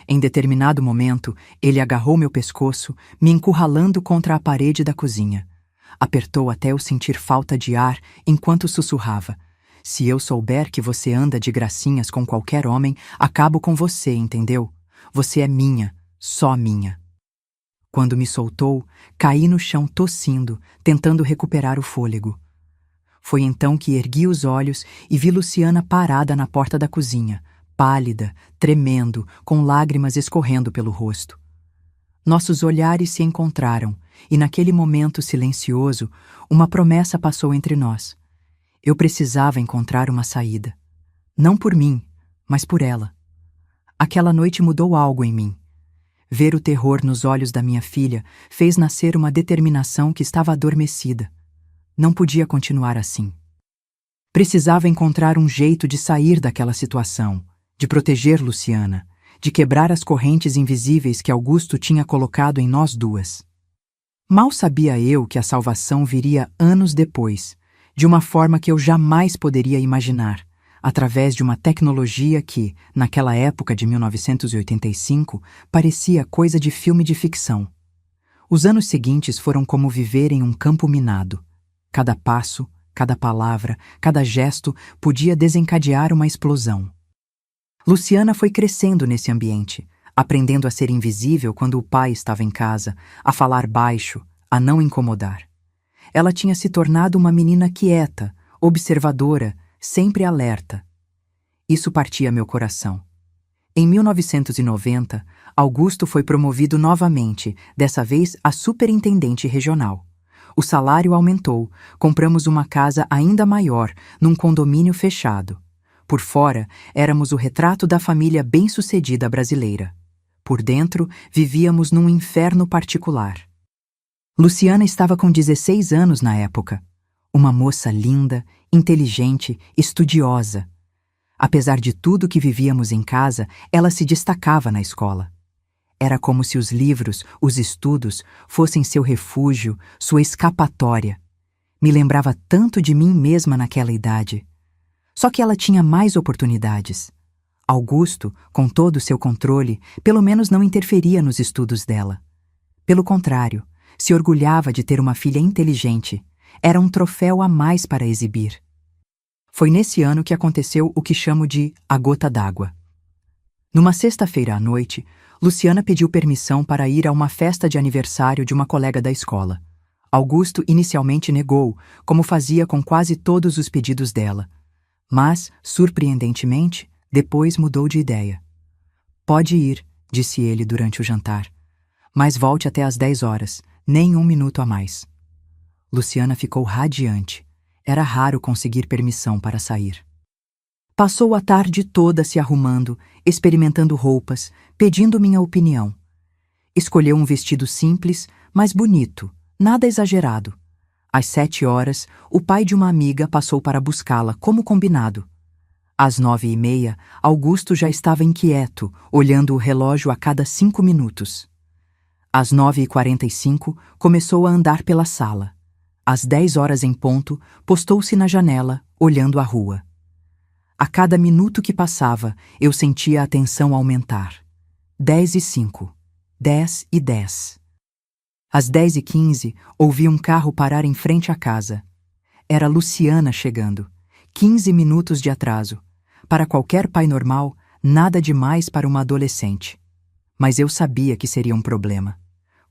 Em determinado momento, ele agarrou meu pescoço, me encurralando contra a parede da cozinha. Apertou até eu sentir falta de ar enquanto sussurrava. Se eu souber que você anda de gracinhas com qualquer homem, acabo com você, entendeu? Você é minha, só minha. Quando me soltou, caí no chão tossindo, tentando recuperar o fôlego. Foi então que ergui os olhos e vi Luciana parada na porta da cozinha, pálida, tremendo, com lágrimas escorrendo pelo rosto. Nossos olhares se encontraram e, naquele momento silencioso, uma promessa passou entre nós. Eu precisava encontrar uma saída. Não por mim, mas por ela. Aquela noite mudou algo em mim. Ver o terror nos olhos da minha filha fez nascer uma determinação que estava adormecida. Não podia continuar assim. Precisava encontrar um jeito de sair daquela situação, de proteger Luciana, de quebrar as correntes invisíveis que Augusto tinha colocado em nós duas. Mal sabia eu que a salvação viria anos depois, de uma forma que eu jamais poderia imaginar, através de uma tecnologia que, naquela época de 1985, parecia coisa de filme de ficção. Os anos seguintes foram como viver em um campo minado. Cada passo, cada palavra, cada gesto podia desencadear uma explosão. Luciana foi crescendo nesse ambiente, aprendendo a ser invisível quando o pai estava em casa, a falar baixo, a não incomodar. Ela tinha se tornado uma menina quieta, observadora, sempre alerta. Isso partia meu coração. Em 1990, Augusto foi promovido novamente, dessa vez a superintendente regional. O salário aumentou, compramos uma casa ainda maior, num condomínio fechado. Por fora, éramos o retrato da família bem-sucedida brasileira. Por dentro, vivíamos num inferno particular. Luciana estava com 16 anos na época. Uma moça linda, inteligente, estudiosa. Apesar de tudo que vivíamos em casa, ela se destacava na escola. Era como se os livros, os estudos, fossem seu refúgio, sua escapatória. Me lembrava tanto de mim mesma naquela idade. Só que ela tinha mais oportunidades. Augusto, com todo o seu controle, pelo menos não interferia nos estudos dela. Pelo contrário, se orgulhava de ter uma filha inteligente. Era um troféu a mais para exibir. Foi nesse ano que aconteceu o que chamo de a gota d'água. Numa sexta-feira à noite, Luciana pediu permissão para ir a uma festa de aniversário de uma colega da escola. Augusto inicialmente negou, como fazia com quase todos os pedidos dela. Mas, surpreendentemente, depois mudou de ideia. Pode ir, disse ele durante o jantar. Mas volte até às 10 horas, nem um minuto a mais. Luciana ficou radiante. Era raro conseguir permissão para sair. Passou a tarde toda se arrumando, experimentando roupas, pedindo minha opinião. Escolheu um vestido simples, mas bonito, nada exagerado. Às 7 horas, o pai de uma amiga passou para buscá-la, como combinado. Às 9h30, Augusto já estava inquieto, olhando o relógio a cada 5 minutos. Às 9h45, começou a andar pela sala. Às 10 horas em ponto, postou-se na janela, olhando a rua. A cada minuto que passava, eu sentia a tensão aumentar. 10h05, 10h10. Às 10h15, ouvi um carro parar em frente à casa. Era Luciana chegando. 15 minutos de atraso. Para qualquer pai normal, nada demais para uma adolescente. Mas eu sabia que seria um problema.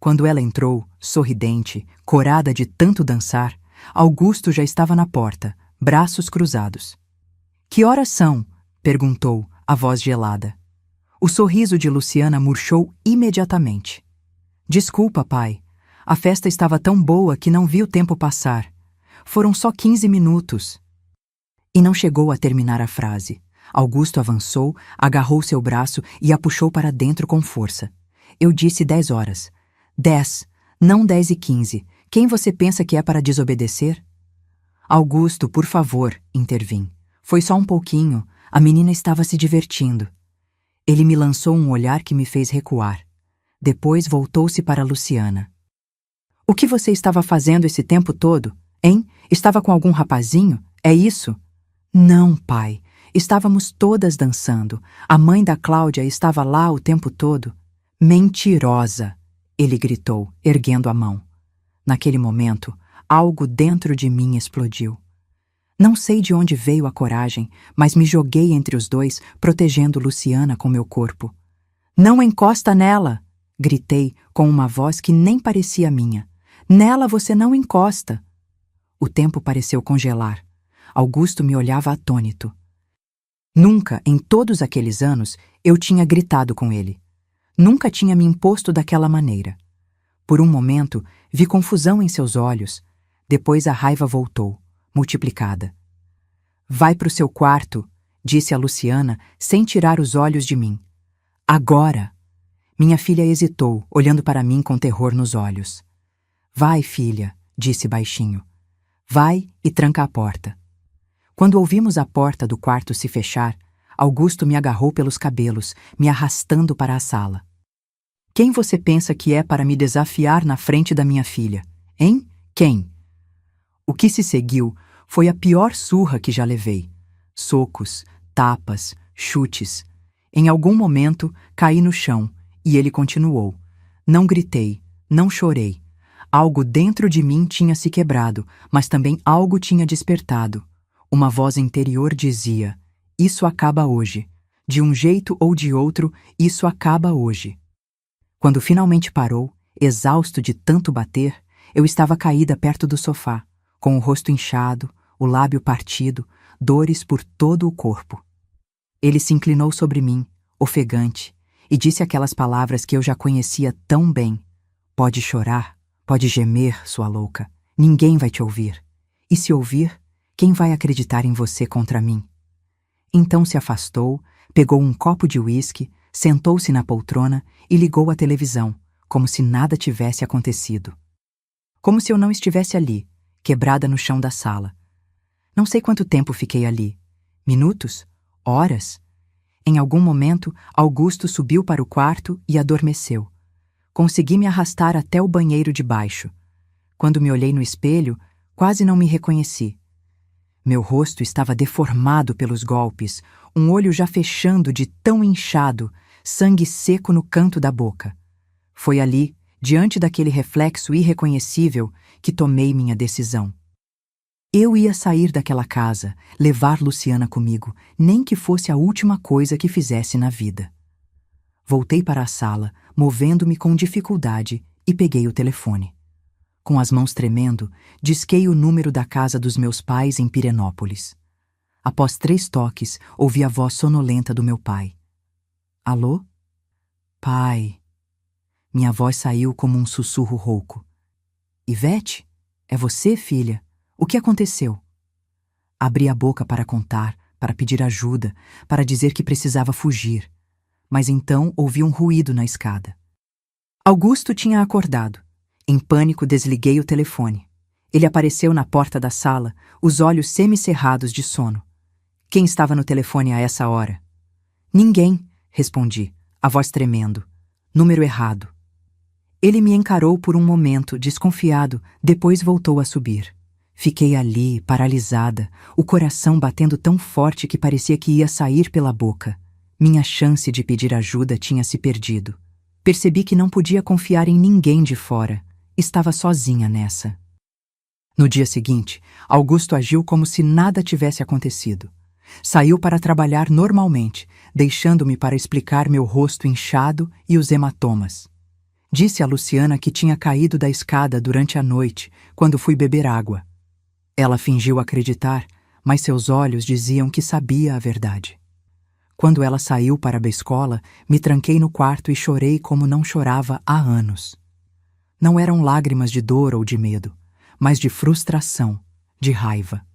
Quando ela entrou, sorridente, corada de tanto dançar, Augusto já estava na porta, braços cruzados. Que horas são? Perguntou, a voz gelada. O sorriso de Luciana murchou imediatamente. Desculpa, pai. A festa estava tão boa que não vi o tempo passar. Foram só 15 minutos. E não chegou a terminar a frase. Augusto avançou, agarrou seu braço e a puxou para dentro com força. Eu disse 10 horas. 10, não 10h15. Quem você pensa que é para desobedecer? Augusto, por favor, intervim. Foi só um pouquinho. A menina estava se divertindo. Ele me lançou um olhar que me fez recuar. Depois voltou-se para Luciana. O que você estava fazendo esse tempo todo? Hein? Estava com algum rapazinho? É isso? Não, pai. Estávamos todas dançando. A mãe da Cláudia estava lá o tempo todo. Mentirosa! Ele gritou, erguendo a mão. Naquele momento, algo dentro de mim explodiu. Não sei de onde veio a coragem, mas me joguei entre os dois, protegendo Luciana com meu corpo. Não encosta nela! Gritei com uma voz que nem parecia minha. Nela você não encosta! O tempo pareceu congelar. Augusto me olhava atônito. Nunca, em todos aqueles anos, eu tinha gritado com ele. Nunca tinha me imposto daquela maneira. Por um momento, vi confusão em seus olhos. Depois a raiva voltou, multiplicada. Vai pro seu quarto, disse a Luciana, sem tirar os olhos de mim. Agora! Minha filha hesitou, olhando para mim com terror nos olhos. Vai, filha, disse baixinho. Vai e tranca a porta. Quando ouvimos a porta do quarto se fechar, Augusto me agarrou pelos cabelos, me arrastando para a sala. Quem você pensa que é para me desafiar na frente da minha filha? Hein? Quem? O que se seguiu foi a pior surra que já levei. Socos, tapas, chutes. Em algum momento, caí no chão e ele continuou. Não gritei, não chorei. Algo dentro de mim tinha se quebrado, mas também algo tinha despertado. Uma voz interior dizia: isso acaba hoje. De um jeito ou de outro, isso acaba hoje. Quando finalmente parou, exausto de tanto bater, eu estava caída perto do sofá, com o rosto inchado, o lábio partido, dores por todo o corpo. Ele se inclinou sobre mim, ofegante, e disse aquelas palavras que eu já conhecia tão bem. Pode chorar, pode gemer, sua louca. Ninguém vai te ouvir. E se ouvir, quem vai acreditar em você contra mim? Então se afastou, pegou um copo de uísque, sentou-se na poltrona e ligou a televisão, como se nada tivesse acontecido. Como se eu não estivesse ali, quebrada no chão da sala. Não sei quanto tempo fiquei ali. Minutos? Horas? Em algum momento, Augusto subiu para o quarto e adormeceu. Consegui me arrastar até o banheiro de baixo. Quando me olhei no espelho, quase não me reconheci. Meu rosto estava deformado pelos golpes, um olho já fechando de tão inchado, sangue seco no canto da boca. Foi ali, diante daquele reflexo irreconhecível, que tomei minha decisão. Eu ia sair daquela casa, levar Luciana comigo, nem que fosse a última coisa que fizesse na vida. Voltei para a sala, movendo-me com dificuldade, e peguei o telefone. Com as mãos tremendo, disquei o número da casa dos meus pais em Pirenópolis. Após 3 toques, ouvi a voz sonolenta do meu pai. Alô? Pai. Minha voz saiu como um sussurro rouco. Ivete? É você, filha? O que aconteceu? Abri a boca para contar, para pedir ajuda, para dizer que precisava fugir. Mas então ouvi um ruído na escada. Augusto tinha acordado. Em pânico, desliguei o telefone. Ele apareceu na porta da sala, os olhos semicerrados de sono. Quem estava no telefone a essa hora? Ninguém, respondi, a voz tremendo. Número errado. Ele me encarou por um momento, desconfiado, depois voltou a subir. Fiquei ali, paralisada, o coração batendo tão forte que parecia que ia sair pela boca. Minha chance de pedir ajuda tinha se perdido. Percebi que não podia confiar em ninguém de fora. Estava sozinha nessa. No dia seguinte, Augusto agiu como se nada tivesse acontecido. Saiu para trabalhar normalmente, deixando-me para explicar meu rosto inchado e os hematomas. Disse a Luciana que tinha caído da escada durante a noite, quando fui beber água. Ela fingiu acreditar, mas seus olhos diziam que sabia a verdade. Quando ela saiu para a escola, me tranquei no quarto e chorei como não chorava há anos. Não eram lágrimas de dor ou de medo, mas de frustração, de raiva.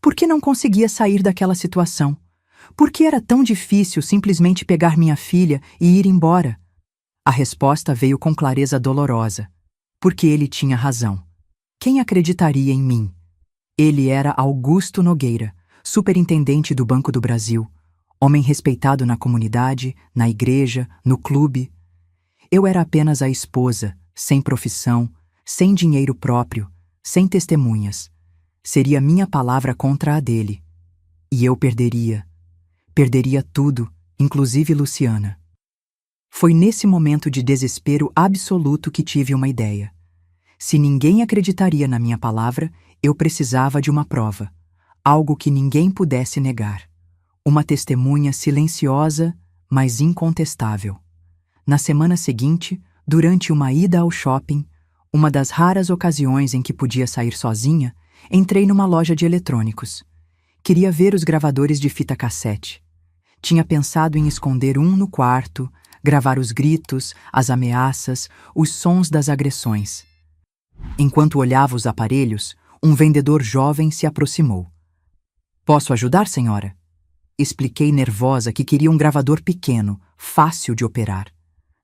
Por que não conseguia sair daquela situação? Por que era tão difícil simplesmente pegar minha filha e ir embora? A resposta veio com clareza dolorosa. Porque ele tinha razão. Quem acreditaria em mim? Ele era Augusto Nogueira, superintendente do Banco do Brasil, homem respeitado na comunidade, na igreja, no clube. Eu era apenas a esposa, sem profissão, sem dinheiro próprio, sem testemunhas. Seria minha palavra contra a dele. E eu perderia. Perderia tudo, inclusive Luciana. Foi nesse momento de desespero absoluto que tive uma ideia. Se ninguém acreditaria na minha palavra, eu precisava de uma prova. Algo que ninguém pudesse negar. Uma testemunha silenciosa, mas incontestável. Na semana seguinte, durante uma ida ao shopping, uma das raras ocasiões em que podia sair sozinha, entrei numa loja de eletrônicos. Queria ver os gravadores de fita cassete. Tinha pensado em esconder um no quarto, gravar os gritos, as ameaças, os sons das agressões. Enquanto olhava os aparelhos, um vendedor jovem se aproximou. Posso ajudar, senhora? Expliquei nervosa que queria um gravador pequeno, fácil de operar.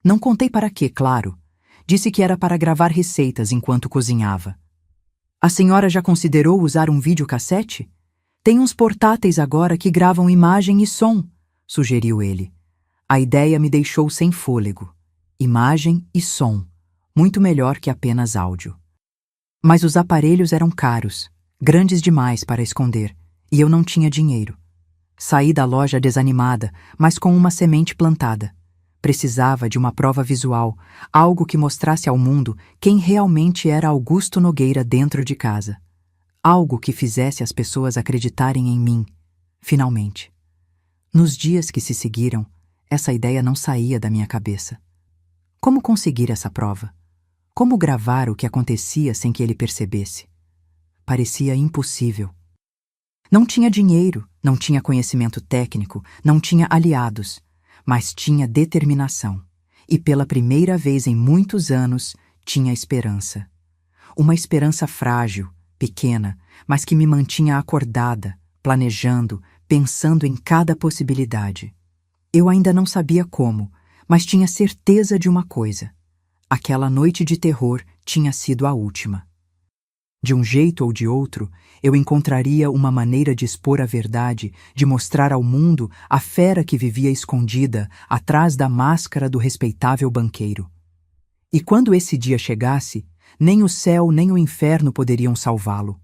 Não contei para quê, claro. Disse que era para gravar receitas enquanto cozinhava. A senhora já considerou usar um videocassete? Tem uns portáteis agora que gravam imagem e som, sugeriu ele. A ideia me deixou sem fôlego. Imagem e som. Muito melhor que apenas áudio. Mas os aparelhos eram caros, grandes demais para esconder, E eu não tinha dinheiro. Saí da loja desanimada, mas com uma semente plantada. Precisava de uma prova visual, algo que mostrasse ao mundo quem realmente era Augusto Nogueira dentro de casa. Algo que fizesse as pessoas acreditarem em mim, finalmente. Nos dias que se seguiram, essa ideia não saía da minha cabeça. Como conseguir essa prova? Como gravar o que acontecia sem que ele percebesse? Parecia impossível. Não tinha dinheiro, não tinha conhecimento técnico, não tinha aliados, mas tinha determinação. E pela primeira vez em muitos anos, tinha esperança. Uma esperança frágil, pequena, mas que me mantinha acordada, planejando, pensando em cada possibilidade. Eu ainda não sabia como, mas tinha certeza de uma coisa. Aquela noite de terror tinha sido a última. De um jeito ou de outro, eu encontraria uma maneira de expor a verdade, de mostrar ao mundo a fera que vivia escondida atrás da máscara do respeitável banqueiro. E quando esse dia chegasse, nem o céu nem o inferno poderiam salvá-lo.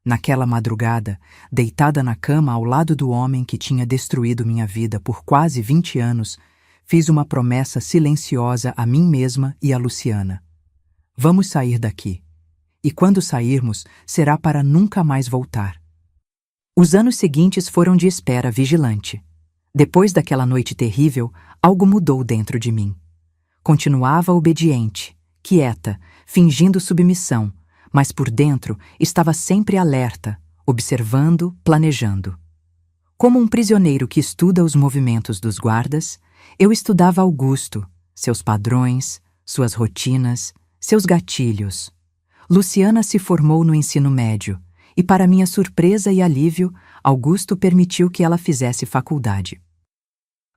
Naquela madrugada, deitada na cama ao lado do homem que tinha destruído minha vida por quase 20 anos, fiz uma promessa silenciosa a mim mesma e a Luciana. Vamos sair daqui. E quando sairmos, será para nunca mais voltar. Os anos seguintes foram de espera vigilante. Depois daquela noite terrível, algo mudou dentro de mim. Continuava obediente, quieta, fingindo submissão, mas por dentro estava sempre alerta, observando, planejando. Como um prisioneiro que estuda os movimentos dos guardas, eu estudava Augusto, seus padrões, suas rotinas, seus gatilhos. Luciana se formou no ensino médio e, para minha surpresa e alívio, Augusto permitiu que ela fizesse faculdade.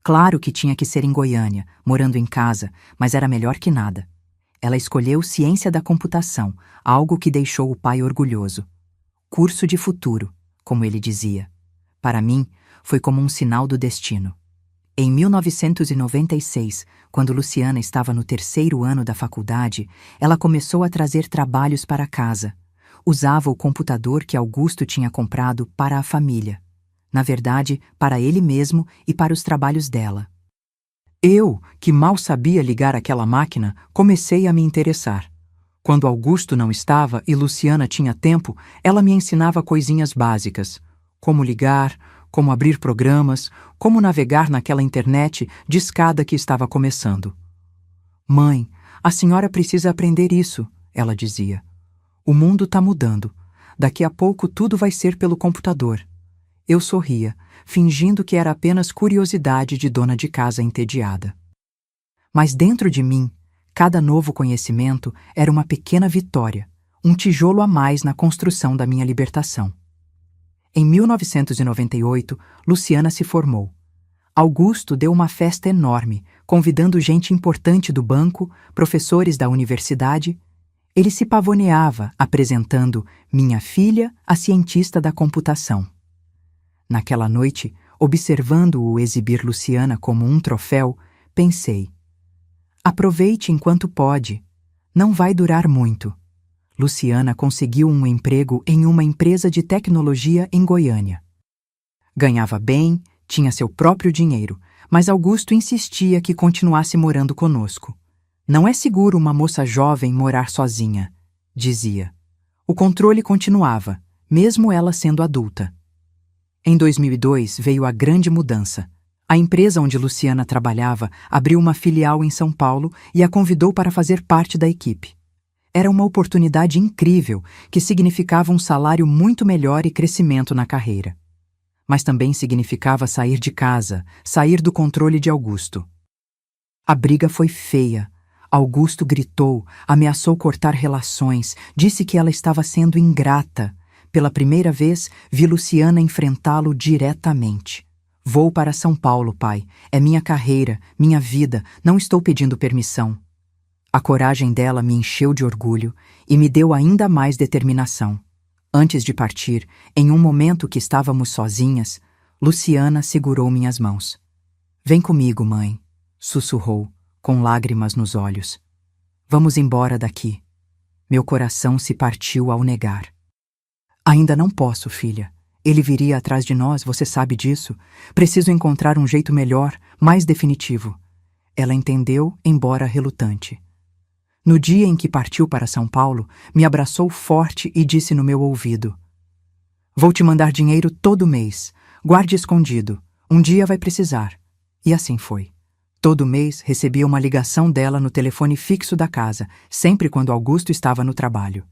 Claro que tinha que ser em Goiânia, morando em casa, mas era melhor que nada. Ela escolheu ciência da computação, algo que deixou o pai orgulhoso. Curso de futuro, como ele dizia. Para mim, foi como um sinal do destino. Em 1996, quando Luciana estava no 3º ano da faculdade, ela começou a trazer trabalhos para casa. Usava o computador que Augusto tinha comprado para a família. Na verdade, para ele mesmo e para os trabalhos dela. Eu, que mal sabia ligar aquela máquina, comecei a me interessar. Quando Augusto não estava e Luciana tinha tempo, ela me ensinava coisinhas básicas. Como ligar, como abrir programas, como navegar naquela internet discada que estava começando. Mãe, a senhora precisa aprender isso, ela dizia. O mundo está mudando. Daqui a pouco tudo vai ser pelo computador. Eu sorria, fingindo que era apenas curiosidade de dona de casa entediada. Mas dentro de mim, cada novo conhecimento era uma pequena vitória, um tijolo a mais na construção da minha libertação. Em 1998, Luciana se formou. Augusto deu uma festa enorme, convidando gente importante do banco, professores da universidade. Ele se pavoneava, apresentando minha filha, a cientista da computação. Naquela noite, observando-o exibir Luciana como um troféu, pensei: aproveite enquanto pode. Não vai durar muito. Luciana conseguiu um emprego em uma empresa de tecnologia em Goiânia. Ganhava bem, tinha seu próprio dinheiro, mas Augusto insistia que continuasse morando conosco. Não é seguro uma moça jovem morar sozinha, dizia. O controle continuava, mesmo ela sendo adulta. Em 2002 veio a grande mudança. A empresa onde Luciana trabalhava abriu uma filial em São Paulo e a convidou para fazer parte da equipe. Era uma oportunidade incrível que significava um salário muito melhor e crescimento na carreira. Mas também significava sair de casa, sair do controle de Augusto. A briga foi feia. Augusto gritou, ameaçou cortar relações, disse que ela estava sendo ingrata. Pela primeira vez, vi Luciana enfrentá-lo diretamente. Vou para São Paulo, pai. É minha carreira, minha vida. Não estou pedindo permissão. A coragem dela me encheu de orgulho e me deu ainda mais determinação. Antes de partir, em um momento que estávamos sozinhas, Luciana segurou minhas mãos. Vem comigo, mãe, sussurrou, com lágrimas nos olhos. Vamos embora daqui. Meu coração se partiu ao negar. Ainda não posso, filha. Ele viria atrás de nós, você sabe disso. Preciso encontrar um jeito melhor, mais definitivo. Ela entendeu, embora relutante. No dia em que partiu para São Paulo, me abraçou forte e disse no meu ouvido: "Vou te mandar dinheiro todo mês. Guarde escondido. Um dia vai precisar." E assim foi. Todo mês recebia uma ligação dela no telefone fixo da casa, sempre quando Augusto estava no trabalho.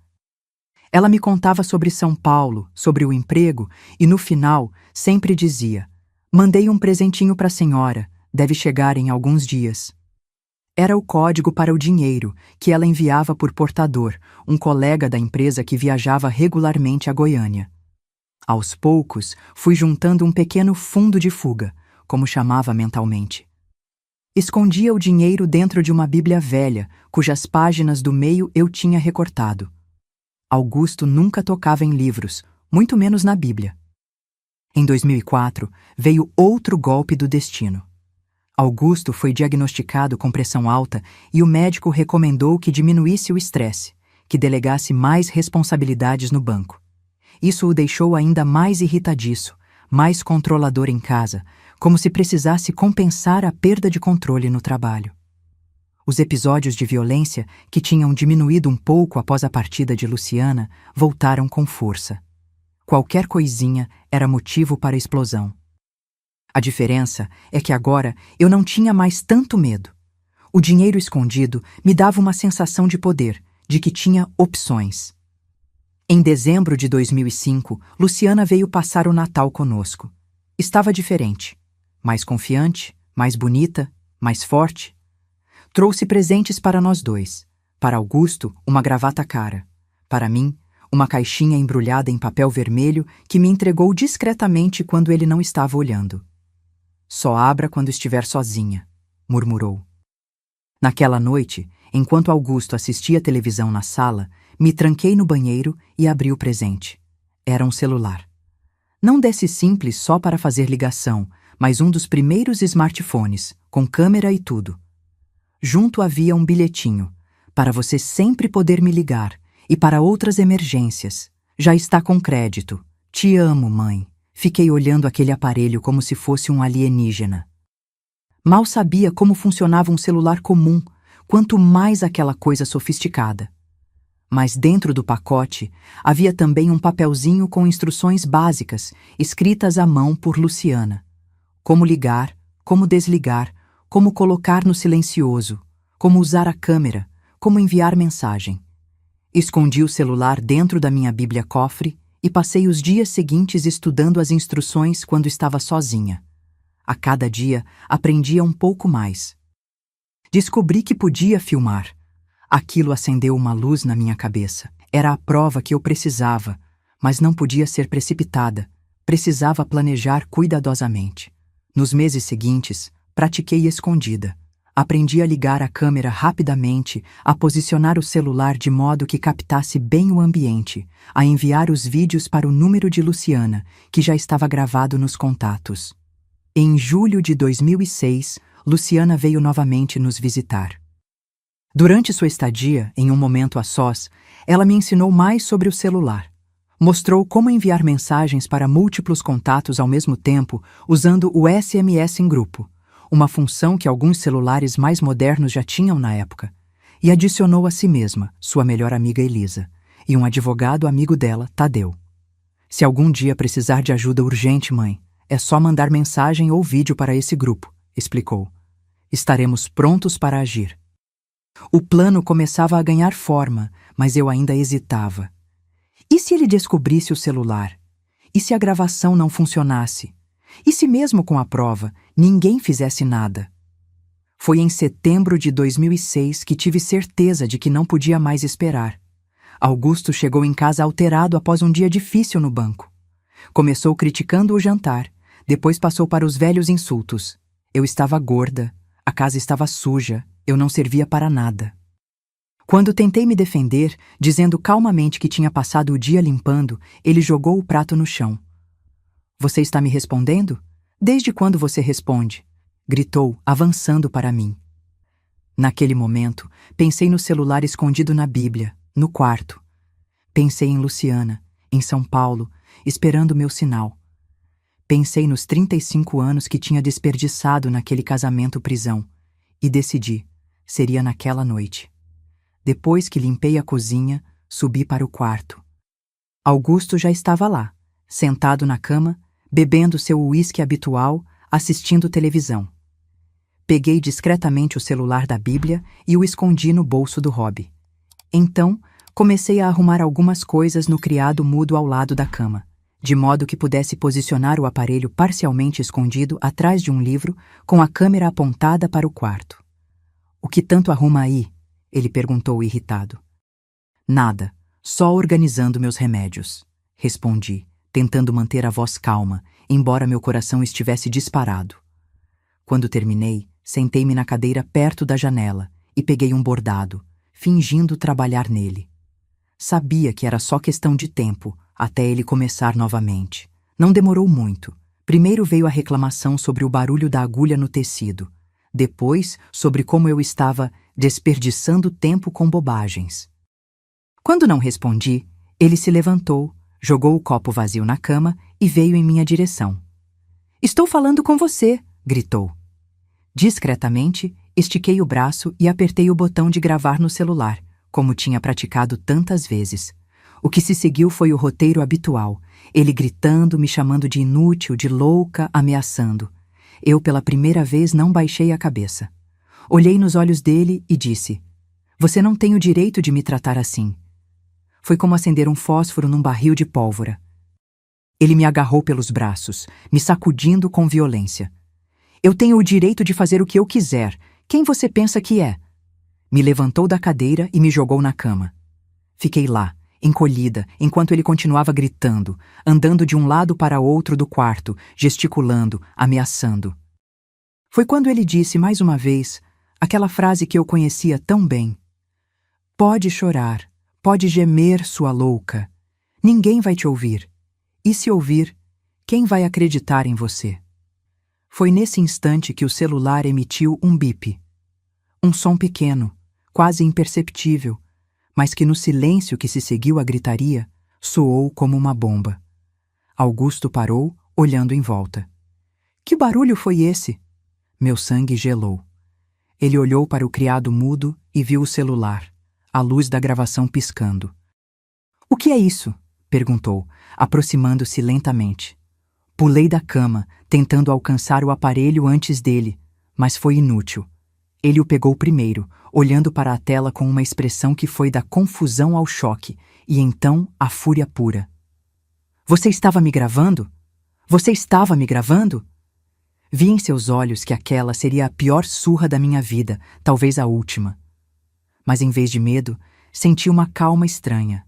Ela me contava sobre São Paulo, sobre o emprego, e no final sempre dizia: "Mandei um presentinho para a senhora, deve chegar em alguns dias." Era o código para o dinheiro, que ela enviava por portador, um colega da empresa que viajava regularmente a Goiânia. Aos poucos, fui juntando um pequeno fundo de fuga, como chamava mentalmente. Escondia o dinheiro dentro de uma Bíblia velha, cujas páginas do meio eu tinha recortado. Augusto nunca tocava em livros, muito menos na Bíblia. Em 2004, veio outro golpe do destino. Augusto foi diagnosticado com pressão alta e o médico recomendou que diminuísse o estresse, que delegasse mais responsabilidades no banco. Isso o deixou ainda mais irritadiço, mais controlador em casa, como se precisasse compensar a perda de controle no trabalho. Os episódios de violência, que tinham diminuído um pouco após a partida de Luciana, voltaram com força. Qualquer coisinha era motivo para a explosão. A diferença é que agora eu não tinha mais tanto medo. O dinheiro escondido me dava uma sensação de poder, de que tinha opções. Em dezembro de 2005, Luciana veio passar o Natal conosco. Estava diferente. Mais confiante, mais bonita, mais forte. Trouxe presentes para nós dois. Para Augusto, uma gravata cara. Para mim, uma caixinha embrulhada em papel vermelho que me entregou discretamente quando ele não estava olhando. "Só abra quando estiver sozinha", murmurou. Naquela noite, enquanto Augusto assistia televisão na sala, me tranquei no banheiro e abri o presente. Era um celular. Não desse simples só para fazer ligação, mas um dos primeiros smartphones, com câmera e tudo. Junto havia um bilhetinho: "Para você sempre poder me ligar, e para outras emergências. Já está com crédito. Te amo, mãe." Fiquei olhando aquele aparelho como se fosse um alienígena. Mal sabia como funcionava um celular comum, quanto mais aquela coisa sofisticada. Mas dentro do pacote havia também um papelzinho com instruções básicas, escritas à mão por Luciana. Como ligar, como desligar, como colocar no silencioso, como usar a câmera, como enviar mensagem. Escondi o celular dentro da minha Bíblia-cofre e passei os dias seguintes estudando as instruções quando estava sozinha. A cada dia aprendia um pouco mais. Descobri que podia filmar. Aquilo acendeu uma luz na minha cabeça. Era a prova que eu precisava, mas não podia ser precipitada. Precisava planejar cuidadosamente. Nos meses seguintes, pratiquei escondida. Aprendi a ligar a câmera rapidamente, a posicionar o celular de modo que captasse bem o ambiente, a enviar os vídeos para o número de Luciana, que já estava gravado nos contatos. Em julho de 2006, Luciana veio novamente nos visitar. Durante sua estadia, em um momento a sós, ela me ensinou mais sobre o celular. Mostrou como enviar mensagens para múltiplos contatos ao mesmo tempo, usando o SMS em grupo, uma função que alguns celulares mais modernos já tinham na época, e adicionou a si mesma, sua melhor amiga Elisa, e um advogado amigo dela, Tadeu. "Se algum dia precisar de ajuda urgente, mãe, é só mandar mensagem ou vídeo para esse grupo", explicou. "Estaremos prontos para agir." O plano começava a ganhar forma, mas eu ainda hesitava. E se ele descobrisse o celular? E se a gravação não funcionasse? E se mesmo com a prova, ninguém fizesse nada? Foi em setembro de 2006 que tive certeza de que não podia mais esperar. Augusto chegou em casa alterado após um dia difícil no banco. Começou criticando o jantar, depois passou para os velhos insultos. Eu estava gorda, a casa estava suja, eu não servia para nada. Quando tentei me defender, dizendo calmamente que tinha passado o dia limpando, ele jogou o prato no chão. "Você está me respondendo? Desde quando você responde?" gritou, avançando para mim. Naquele momento, pensei no celular escondido na Bíblia, no quarto. Pensei em Luciana, em São Paulo, esperando meu sinal. Pensei nos 35 anos que tinha desperdiçado naquele casamento-prisão e decidi, seria naquela noite. Depois que limpei a cozinha, subi para o quarto. Augusto já estava lá, sentado na cama, bebendo seu uísque habitual, assistindo televisão. Peguei discretamente o celular da Bíblia e o escondi no bolso do hobby. Então, comecei a arrumar algumas coisas no criado mudo ao lado da cama, de modo que pudesse posicionar o aparelho parcialmente escondido atrás de um livro, com a câmera apontada para o quarto. "O que tanto arruma aí?" ele perguntou irritado. "Nada, só organizando meus remédios", respondi, tentando manter a voz calma, embora meu coração estivesse disparado. Quando terminei, sentei-me na cadeira perto da janela e peguei um bordado, fingindo trabalhar nele. Sabia que era só questão de tempo até ele começar novamente. Não demorou muito. Primeiro veio a reclamação sobre o barulho da agulha no tecido. Depois, sobre como eu estava desperdiçando tempo com bobagens. Quando não respondi, ele se levantou, jogou o copo vazio na cama e veio em minha direção. "Estou falando com você", gritou. Discretamente, estiquei o braço e apertei o botão de gravar no celular, como tinha praticado tantas vezes. O que se seguiu foi o roteiro habitual, ele gritando, me chamando de inútil, de louca, ameaçando. Eu, pela primeira vez, não baixei a cabeça. Olhei nos olhos dele e disse: "Você não tem o direito de me tratar assim." Foi como acender um fósforo num barril de pólvora. Ele me agarrou pelos braços, me sacudindo com violência. "Eu tenho o direito de fazer o que eu quiser. Quem você pensa que é?" Me levantou da cadeira e me jogou na cama. Fiquei lá, encolhida, enquanto ele continuava gritando, andando de um lado para outro do quarto, gesticulando, ameaçando. Foi quando ele disse mais uma vez aquela frase que eu conhecia tão bem: "Pode chorar, pode gemer, sua louca. Ninguém vai te ouvir. E se ouvir, quem vai acreditar em você?" Foi nesse instante que o celular emitiu um bip. Um som pequeno, quase imperceptível, mas que no silêncio que se seguiu à gritaria, soou como uma bomba. Augusto parou, olhando em volta. "Que barulho foi esse?" Meu sangue gelou. Ele olhou para o criado mudo e viu o celular, a luz da gravação piscando. "O que é isso?" perguntou, aproximando-se lentamente. Pulei da cama, tentando alcançar o aparelho antes dele, mas foi inútil. Ele o pegou primeiro, olhando para a tela com uma expressão que foi da confusão ao choque, e então a fúria pura. "Você estava me gravando? Você estava me gravando?" Vi em seus olhos que aquela seria a pior surra da minha vida, talvez a última. Mas em vez de medo, senti uma calma estranha.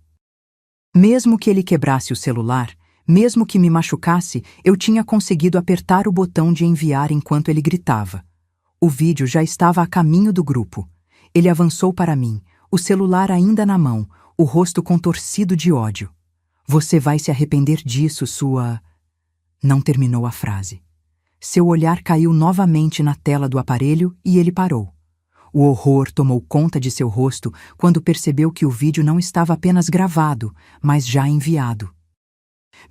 Mesmo que ele quebrasse o celular, mesmo que me machucasse, eu tinha conseguido apertar o botão de enviar enquanto ele gritava. O vídeo já estava a caminho do grupo. Ele avançou para mim, o celular ainda na mão, o rosto contorcido de ódio. "Você vai se arrepender disso, sua..." Não terminou a frase. Seu olhar caiu novamente na tela do aparelho e ele parou. O horror tomou conta de seu rosto quando percebeu que o vídeo não estava apenas gravado, mas já enviado.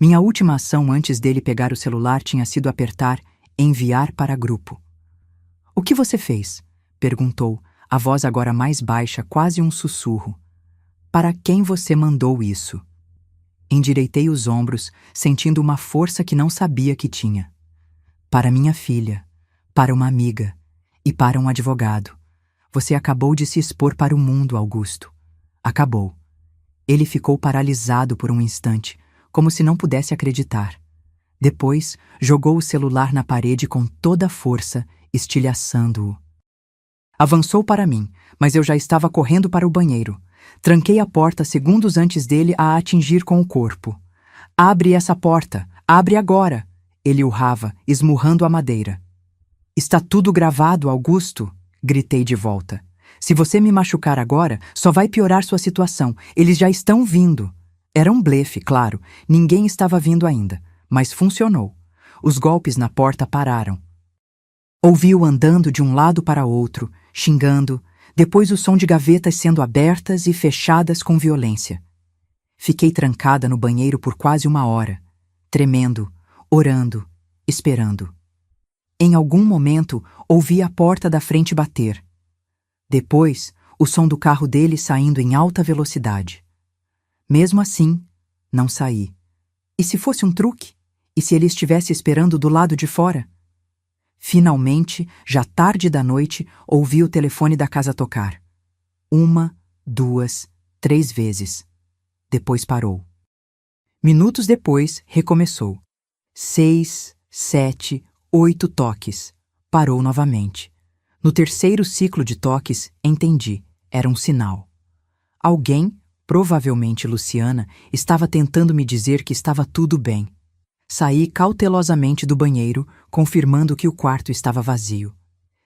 Minha última ação antes dele pegar o celular tinha sido apertar "enviar para grupo." "O que você fez?" perguntou, a voz agora mais baixa, quase um sussurro. "Para quem você mandou isso?" Endireitei os ombros, sentindo uma força que não sabia que tinha. "Para minha filha, para uma amiga e para um advogado. Você acabou de se expor para o mundo, Augusto. Acabou." Ele ficou paralisado por um instante, como se não pudesse acreditar. Depois, jogou o celular na parede com toda a força, estilhaçando-o. Avançou para mim, mas eu já estava correndo para o banheiro. Tranquei a porta segundos antes dele a atingir com o corpo. "Abre essa porta! Abre agora!" Ele urrava, esmurrando a madeira. "Está tudo gravado, Augusto!" gritei de volta. "Se você me machucar agora, só vai piorar sua situação. Eles já estão vindo." Era um blefe, claro. Ninguém estava vindo ainda, mas funcionou. Os golpes na porta pararam. Ouvi-o andando de um lado para outro, xingando, depois o som de gavetas sendo abertas e fechadas com violência. Fiquei trancada no banheiro por quase uma hora. tremendo, orando, esperando. Em algum momento, ouvi a porta da frente bater. Depois, o som do carro dele saindo em alta velocidade. Mesmo assim, não saí. E se fosse um truque? E se ele estivesse esperando do lado de fora? Finalmente, já tarde da noite, ouvi o telefone da casa tocar. 1, 2, 3 vezes. Depois parou. Minutos depois, recomeçou. 6, 7, 8 toques. Parou novamente. No terceiro ciclo de toques, entendi. Era um sinal. Alguém, provavelmente Luciana, estava tentando me dizer que estava tudo bem. Saí cautelosamente do banheiro, confirmando que o quarto estava vazio.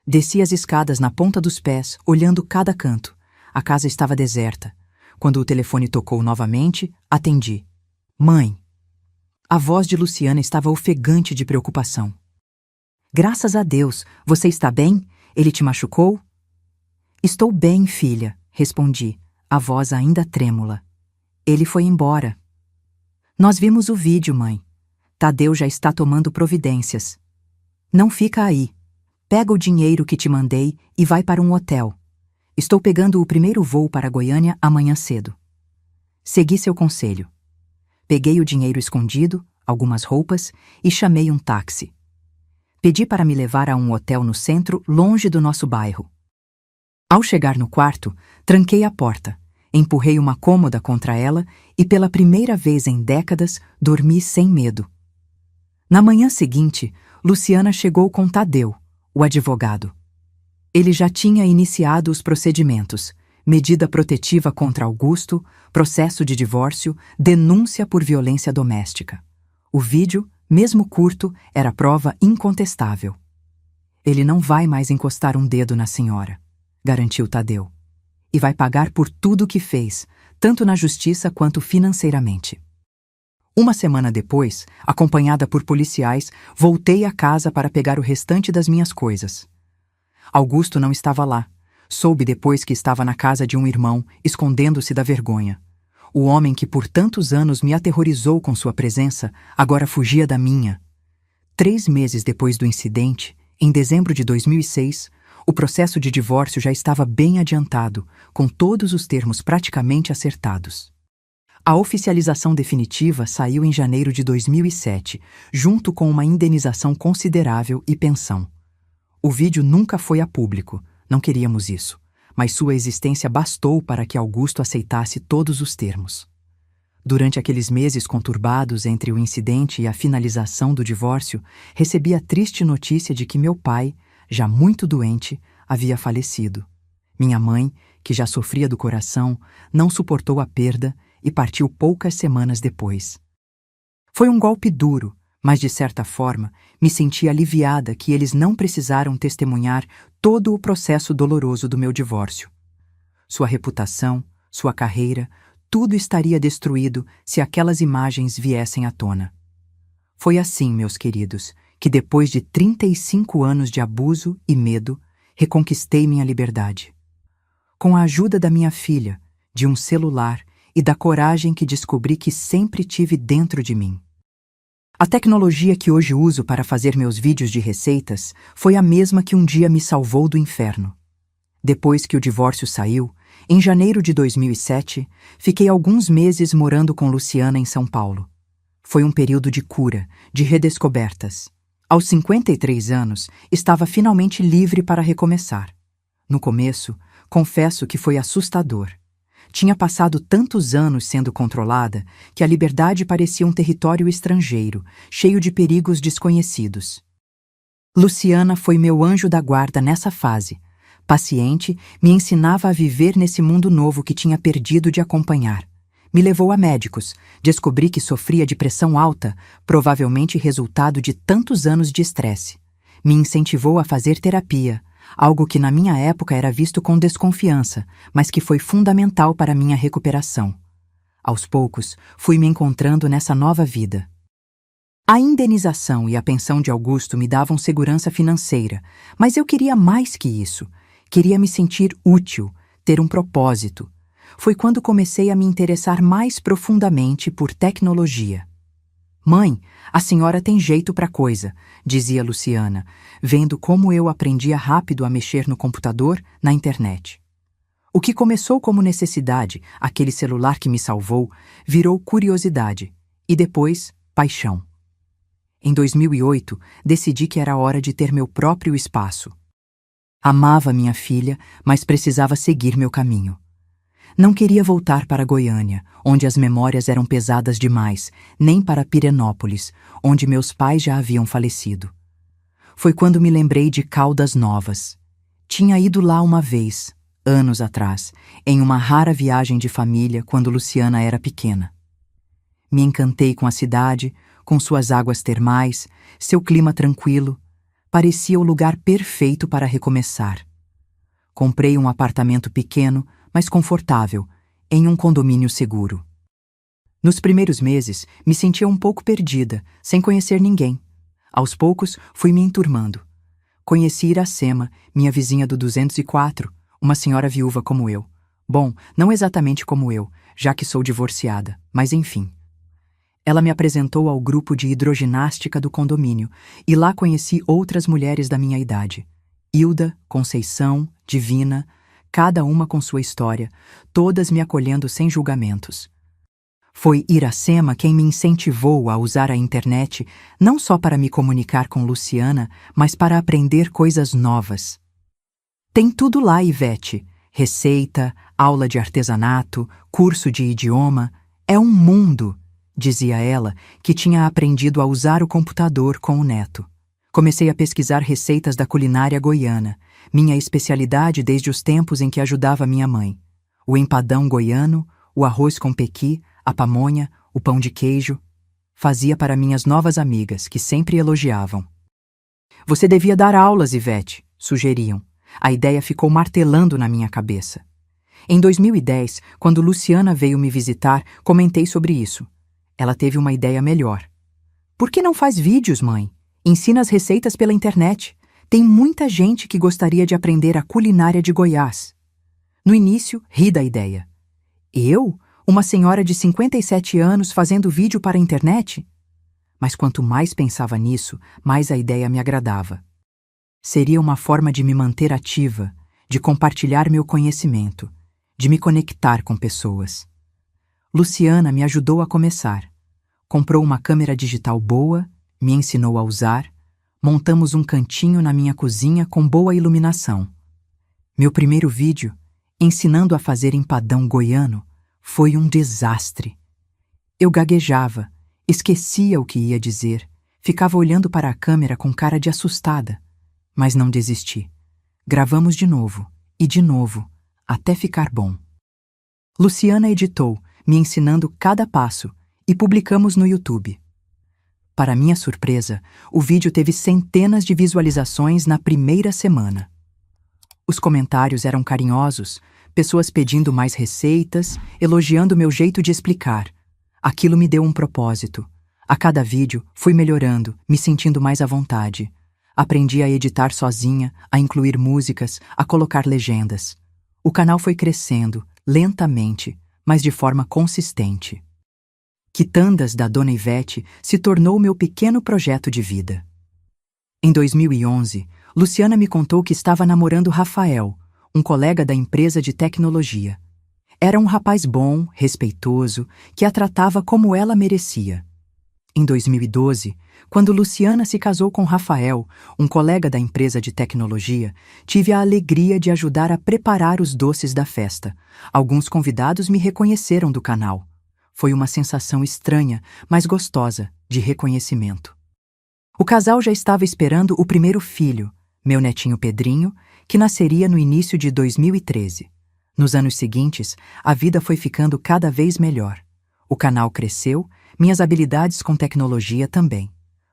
Desci as escadas na ponta dos pés, olhando cada canto. A casa estava deserta. Quando o telefone tocou novamente, atendi. Mãe. A voz de Luciana estava ofegante de preocupação. Graças a Deus, você está bem? Ele te machucou? Estou bem, filha, respondi, a voz ainda trêmula. Ele foi embora. Nós vimos o vídeo, mãe. Tadeu já está tomando providências. Não fica aí. Pega o dinheiro que te mandei e vai para um hotel. Estou pegando o primeiro voo para Goiânia amanhã cedo. Segui seu conselho. Peguei o dinheiro escondido, algumas roupas e chamei um táxi. Pedi para me levar a um hotel no centro, longe do nosso bairro. Ao chegar no quarto, tranquei a porta, empurrei uma cômoda contra ela e, pela primeira vez em décadas, dormi sem medo. Na manhã seguinte, Luciana chegou com Tadeu, o advogado. Ele já tinha iniciado os procedimentos: medida protetiva contra Augusto, processo de divórcio, denúncia por violência doméstica. O vídeo, mesmo curto, era prova incontestável. Ele não vai mais encostar um dedo na senhora, garantiu Tadeu. E vai pagar por tudo o que fez, tanto na justiça quanto financeiramente. Uma semana depois, acompanhada por policiais, voltei à casa para pegar o restante das minhas coisas. Augusto não estava lá. Soube depois que estava na casa de um irmão, escondendo-se da vergonha. O homem que por tantos anos me aterrorizou com sua presença, agora fugia da minha. 3 meses depois do incidente, em dezembro de 2006, o processo de divórcio já estava bem adiantado, com todos os termos praticamente acertados. A oficialização definitiva saiu em janeiro de 2007, junto com uma indenização considerável e pensão. O vídeo nunca foi a público, não queríamos isso, mas sua existência bastou para que Augusto aceitasse todos os termos. Durante aqueles meses conturbados entre o incidente e a finalização do divórcio, recebi a triste notícia de que meu pai, já muito doente, havia falecido. Minha mãe, que já sofria do coração, não suportou a perda e partiu poucas semanas depois. Foi um golpe duro, mas de certa forma me senti aliviada que eles não precisaram testemunhar todo o processo doloroso do meu divórcio. Sua reputação, sua carreira, tudo estaria destruído se aquelas imagens viessem à tona. Foi assim, meus queridos, que depois de 35 anos de abuso e medo, reconquistei minha liberdade. Com a ajuda da minha filha, de um celular e da coragem que descobri que sempre tive dentro de mim. A tecnologia que hoje uso para fazer meus vídeos de receitas foi a mesma que um dia me salvou do inferno. Depois que o divórcio saiu, em janeiro de 2007, fiquei alguns meses morando com Luciana em São Paulo. Foi um período de cura, de redescobertas. Aos 53 anos, estava finalmente livre para recomeçar. No começo, confesso que foi assustador. Tinha passado tantos anos sendo controlada que a liberdade parecia um território estrangeiro, cheio de perigos desconhecidos. Luciana foi meu anjo da guarda nessa fase. Paciente, me ensinava a viver nesse mundo novo que tinha perdido de acompanhar. Me levou a médicos, descobri que sofria de pressão alta, provavelmente resultado de tantos anos de estresse. Me incentivou a fazer terapia, algo que na minha época era visto com desconfiança, mas que foi fundamental para minha recuperação. Aos poucos, fui me encontrando nessa nova vida. A indenização e a pensão de Augusto me davam segurança financeira, mas eu queria mais que isso. Queria me sentir útil, ter um propósito. Foi quando comecei a me interessar mais profundamente por tecnologia. Mãe, a senhora tem jeito pra coisa, dizia Luciana, vendo como eu aprendia rápido a mexer no computador, na internet. O que começou como necessidade, aquele celular que me salvou, virou curiosidade e depois paixão. Em 2008, decidi que era hora de ter meu próprio espaço. Amava minha filha, mas precisava seguir meu caminho. Não queria voltar para Goiânia, onde as memórias eram pesadas demais, nem para Pirenópolis, onde meus pais já haviam falecido. Foi quando me lembrei de Caldas Novas. Tinha ido lá uma vez, anos atrás, em uma rara viagem de família quando Luciana era pequena. Me encantei com a cidade, com suas águas termais, seu clima tranquilo. Parecia o lugar perfeito para recomeçar. Comprei um apartamento pequeno, mas confortável, em um condomínio seguro. Nos primeiros meses, me sentia um pouco perdida, sem conhecer ninguém. Aos poucos, fui me enturmando. Conheci Iracema, minha vizinha do 204, uma senhora viúva como eu. Bom, não exatamente como eu, já que sou divorciada, mas enfim. Ela me apresentou ao grupo de hidroginástica do condomínio, e lá conheci outras mulheres da minha idade. Hilda, Conceição, Divina, cada uma com sua história, todas me acolhendo sem julgamentos. Foi Iracema quem me incentivou a usar a internet não só para me comunicar com Luciana, mas para aprender coisas novas. Tem tudo lá, Ivete. Receita, aula de artesanato, curso de idioma. É um mundo, dizia ela, que tinha aprendido a usar o computador com o neto. Comecei a pesquisar receitas da culinária goiana, minha especialidade desde os tempos em que ajudava minha mãe. O empadão goiano, o arroz com pequi, a pamonha, o pão de queijo. Fazia para minhas novas amigas, que sempre elogiavam. Você devia dar aulas, Ivete, sugeriam. A ideia ficou martelando na minha cabeça. Em 2010, quando Luciana veio me visitar, comentei sobre isso. Ela teve uma ideia melhor. Por que não faz vídeos, mãe? Ensina as receitas pela internet. Tem muita gente que gostaria de aprender a culinária de Goiás. No início, ri da ideia. Eu? Uma senhora de 57 anos fazendo vídeo para a internet? Mas quanto mais pensava nisso, mais a ideia me agradava. Seria uma forma de me manter ativa, de compartilhar meu conhecimento, de me conectar com pessoas. Luciana me ajudou a começar. Comprou uma câmera digital boa, me ensinou a usar, montamos um cantinho na minha cozinha com boa iluminação. Meu primeiro vídeo, ensinando a fazer empadão goiano, foi um desastre. Eu gaguejava, esquecia o que ia dizer, ficava olhando para a câmera com cara de assustada, mas não desisti. Gravamos de novo, até ficar bom. Luciana editou, me ensinando cada passo, e publicamos no YouTube. Para minha surpresa, o vídeo teve centenas de visualizações na primeira semana. Os comentários eram carinhosos, pessoas pedindo mais receitas, elogiando meu jeito de explicar. Aquilo me deu um propósito. A cada vídeo, fui melhorando, me sentindo mais à vontade. Aprendi a editar sozinha, a incluir músicas, a colocar legendas. O canal foi crescendo, lentamente, mas de forma consistente. Quitandas da Dona Ivete se tornou meu pequeno projeto de vida. Em 2011, Luciana me contou que estava namorando Rafael, um colega da empresa de tecnologia. Era um rapaz bom, respeitoso, que a tratava como ela merecia. Em 2012, quando Luciana se casou com Rafael, um colega da empresa de tecnologia, tive a alegria de ajudar a preparar os doces da festa. Alguns convidados me reconheceram do canal. Foi uma sensação estranha, mas gostosa, de reconhecimento. O casal já estava esperando o primeiro filho, meu netinho Pedrinho, que nasceria no início de 2013. Nos anos seguintes, a vida foi ficando cada vez melhor. O canal cresceu, minhas habilidades com tecnologia também.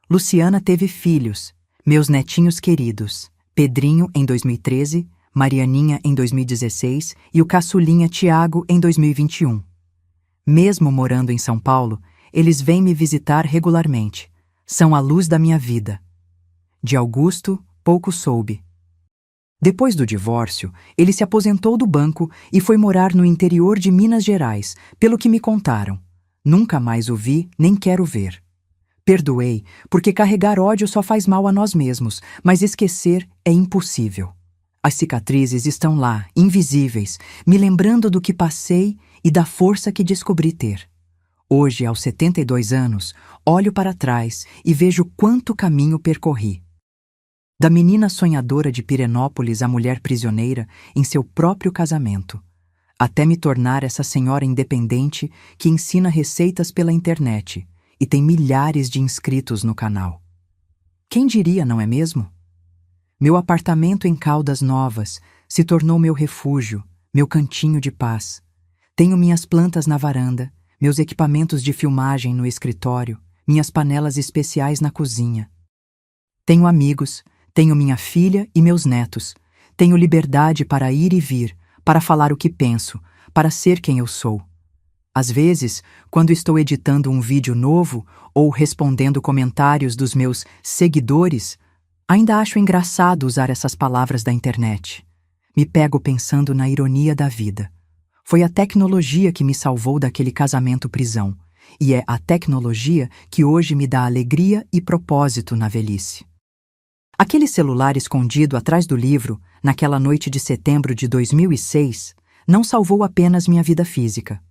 Luciana teve filhos, meus netinhos queridos, Pedrinho em 2013, Marianinha em 2016 e o caçulinha Tiago em 2021. Mesmo morando em São Paulo, eles vêm me visitar regularmente. São a luz da minha vida. De Augusto, pouco soube. Depois do divórcio, ele se aposentou do banco e foi morar no interior de Minas Gerais, pelo que me contaram. Nunca mais o vi, nem quero ver. Perdoei, porque carregar ódio só faz mal a nós mesmos, mas esquecer é impossível. As cicatrizes estão lá, invisíveis, me lembrando do que passei e da força que descobri ter. Hoje, aos 72 anos, olho para trás e vejo quanto caminho percorri. Da menina sonhadora de Pirenópolis à mulher prisioneira em seu próprio casamento, até me tornar essa senhora independente que ensina receitas pela internet e tem milhares de inscritos no canal. Quem diria, não é mesmo? Meu apartamento em Caldas Novas se tornou meu refúgio, meu cantinho de paz. Tenho minhas plantas na varanda, meus equipamentos de filmagem no escritório, minhas panelas especiais na cozinha. Tenho amigos, tenho minha filha e meus netos. Tenho liberdade para ir e vir, para falar o que penso, para ser quem eu sou. Às vezes, quando estou editando um vídeo novo ou respondendo comentários dos meus seguidores, ainda acho engraçado usar essas palavras da internet. Me pego pensando na ironia da vida. Foi a tecnologia que me salvou daquele casamento-prisão, e é a tecnologia que hoje me dá alegria e propósito na velhice. Aquele celular escondido atrás do livro, naquela noite de setembro de 2006, não salvou apenas minha vida física.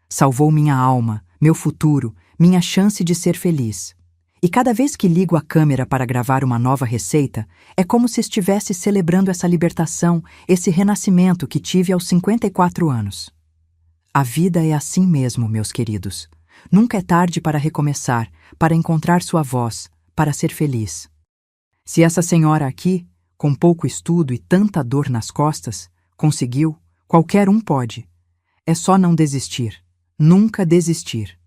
Salvou minha alma, meu futuro, minha chance de ser feliz. E cada vez que ligo a câmera para gravar uma nova receita, é como se estivesse celebrando essa libertação, esse renascimento que tive aos 54 anos. A vida é assim mesmo, meus queridos. Nunca é tarde para recomeçar, para encontrar sua voz, para ser feliz. Se essa senhora aqui, com pouco estudo e tanta dor nas costas, conseguiu, qualquer um pode. É só não desistir. Nunca desistir.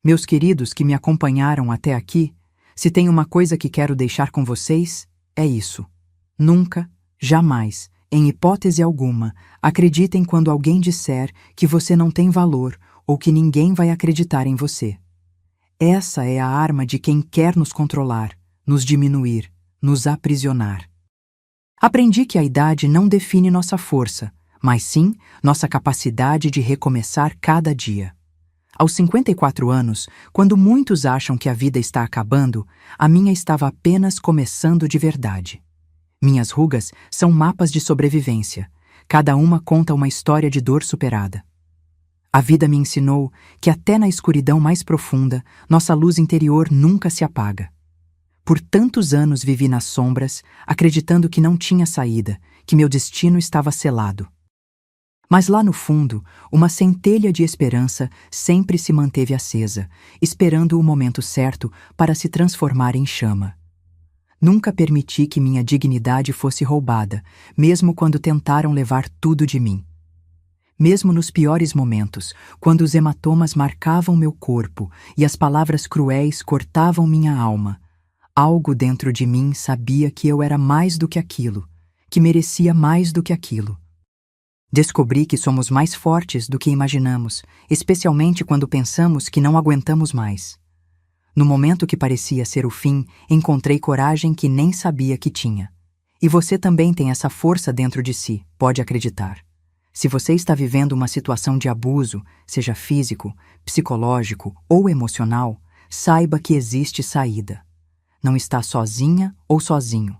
Meus queridos que me acompanharam até aqui, se tem uma coisa que quero deixar com vocês, é isso. Nunca, jamais, em hipótese alguma, acreditem quando alguém disser que você não tem valor ou que ninguém vai acreditar em você. Essa é a arma de quem quer nos controlar, nos diminuir, nos aprisionar. Aprendi que a idade não define nossa força, mas sim nossa capacidade de recomeçar cada dia. Aos 54 anos, quando muitos acham que a vida está acabando, a minha estava apenas começando de verdade. Minhas rugas são mapas de sobrevivência. Cada uma conta uma história de dor superada. A vida me ensinou que até na escuridão mais profunda, nossa luz interior nunca se apaga. Por tantos anos vivi nas sombras, acreditando que não tinha saída, que meu destino estava selado. Mas lá no fundo, uma centelha de esperança sempre se manteve acesa, esperando o momento certo para se transformar em chama. Nunca permiti que minha dignidade fosse roubada, mesmo quando tentaram levar tudo de mim. Mesmo nos piores momentos, quando os hematomas marcavam meu corpo e as palavras cruéis cortavam minha alma, algo dentro de mim sabia que eu era mais do que aquilo, que merecia mais do que aquilo. Descobri que somos mais fortes do que imaginamos, especialmente quando pensamos que não aguentamos mais. No momento que parecia ser o fim, encontrei coragem que nem sabia que tinha. E você também tem essa força dentro de si, pode acreditar. Se você está vivendo uma situação de abuso, seja físico, psicológico ou emocional, saiba que existe saída. Não está sozinha ou sozinho.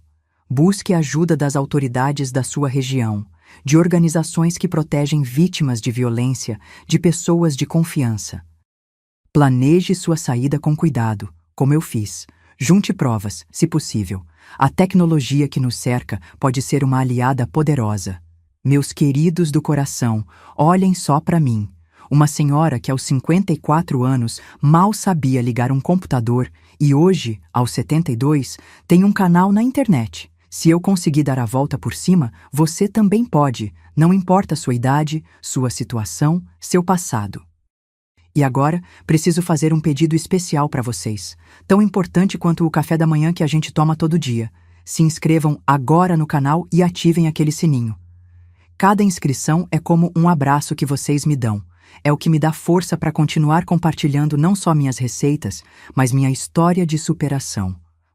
Busque a ajuda das autoridades da sua região, de organizações que protegem vítimas de violência, de pessoas de confiança. Planeje sua saída com cuidado, como eu fiz. Junte provas, se possível. A tecnologia que nos cerca pode ser uma aliada poderosa. Meus queridos do coração, olhem só para mim. Uma senhora que aos 54 anos mal sabia ligar um computador e hoje, aos 72, tem um canal na internet. Se eu conseguir dar a volta por cima, você também pode, não importa sua idade, sua situação, seu passado. E agora, preciso fazer um pedido especial para vocês, tão importante quanto o café da manhã que a gente toma todo dia. Se inscrevam agora no canal e ativem aquele sininho. Cada inscrição é como um abraço que vocês me dão. É o que me dá força para continuar compartilhando não só minhas receitas, mas minha história de superação.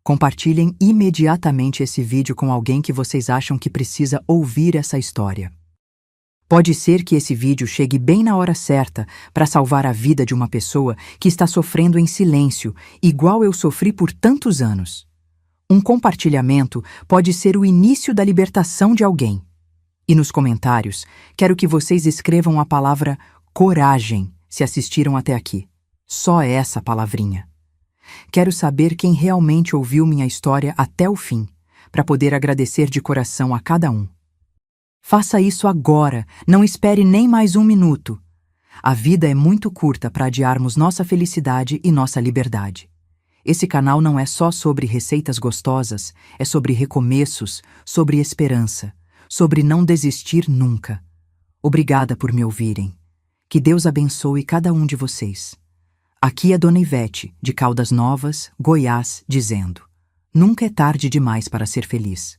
Compartilhem imediatamente esse vídeo com alguém que vocês acham que precisa ouvir essa história. Pode ser que esse vídeo chegue bem na hora certa para salvar a vida de uma pessoa que está sofrendo em silêncio, igual eu sofri por tantos anos. Um compartilhamento pode ser o início da libertação de alguém. E nos comentários, quero que vocês escrevam a palavra coragem se assistiram até aqui. Só essa palavrinha. Quero saber quem realmente ouviu minha história até o fim, para poder agradecer de coração a cada um. Faça isso agora, não espere nem mais um minuto. A vida é muito curta para adiarmos nossa felicidade e nossa liberdade. Esse canal não é só sobre receitas gostosas, é sobre recomeços, sobre esperança, sobre não desistir nunca. Obrigada por me ouvirem. Que Deus abençoe cada um de vocês. Aqui é Dona Ivete, de Caldas Novas, Goiás, dizendo: nunca é tarde demais para ser feliz.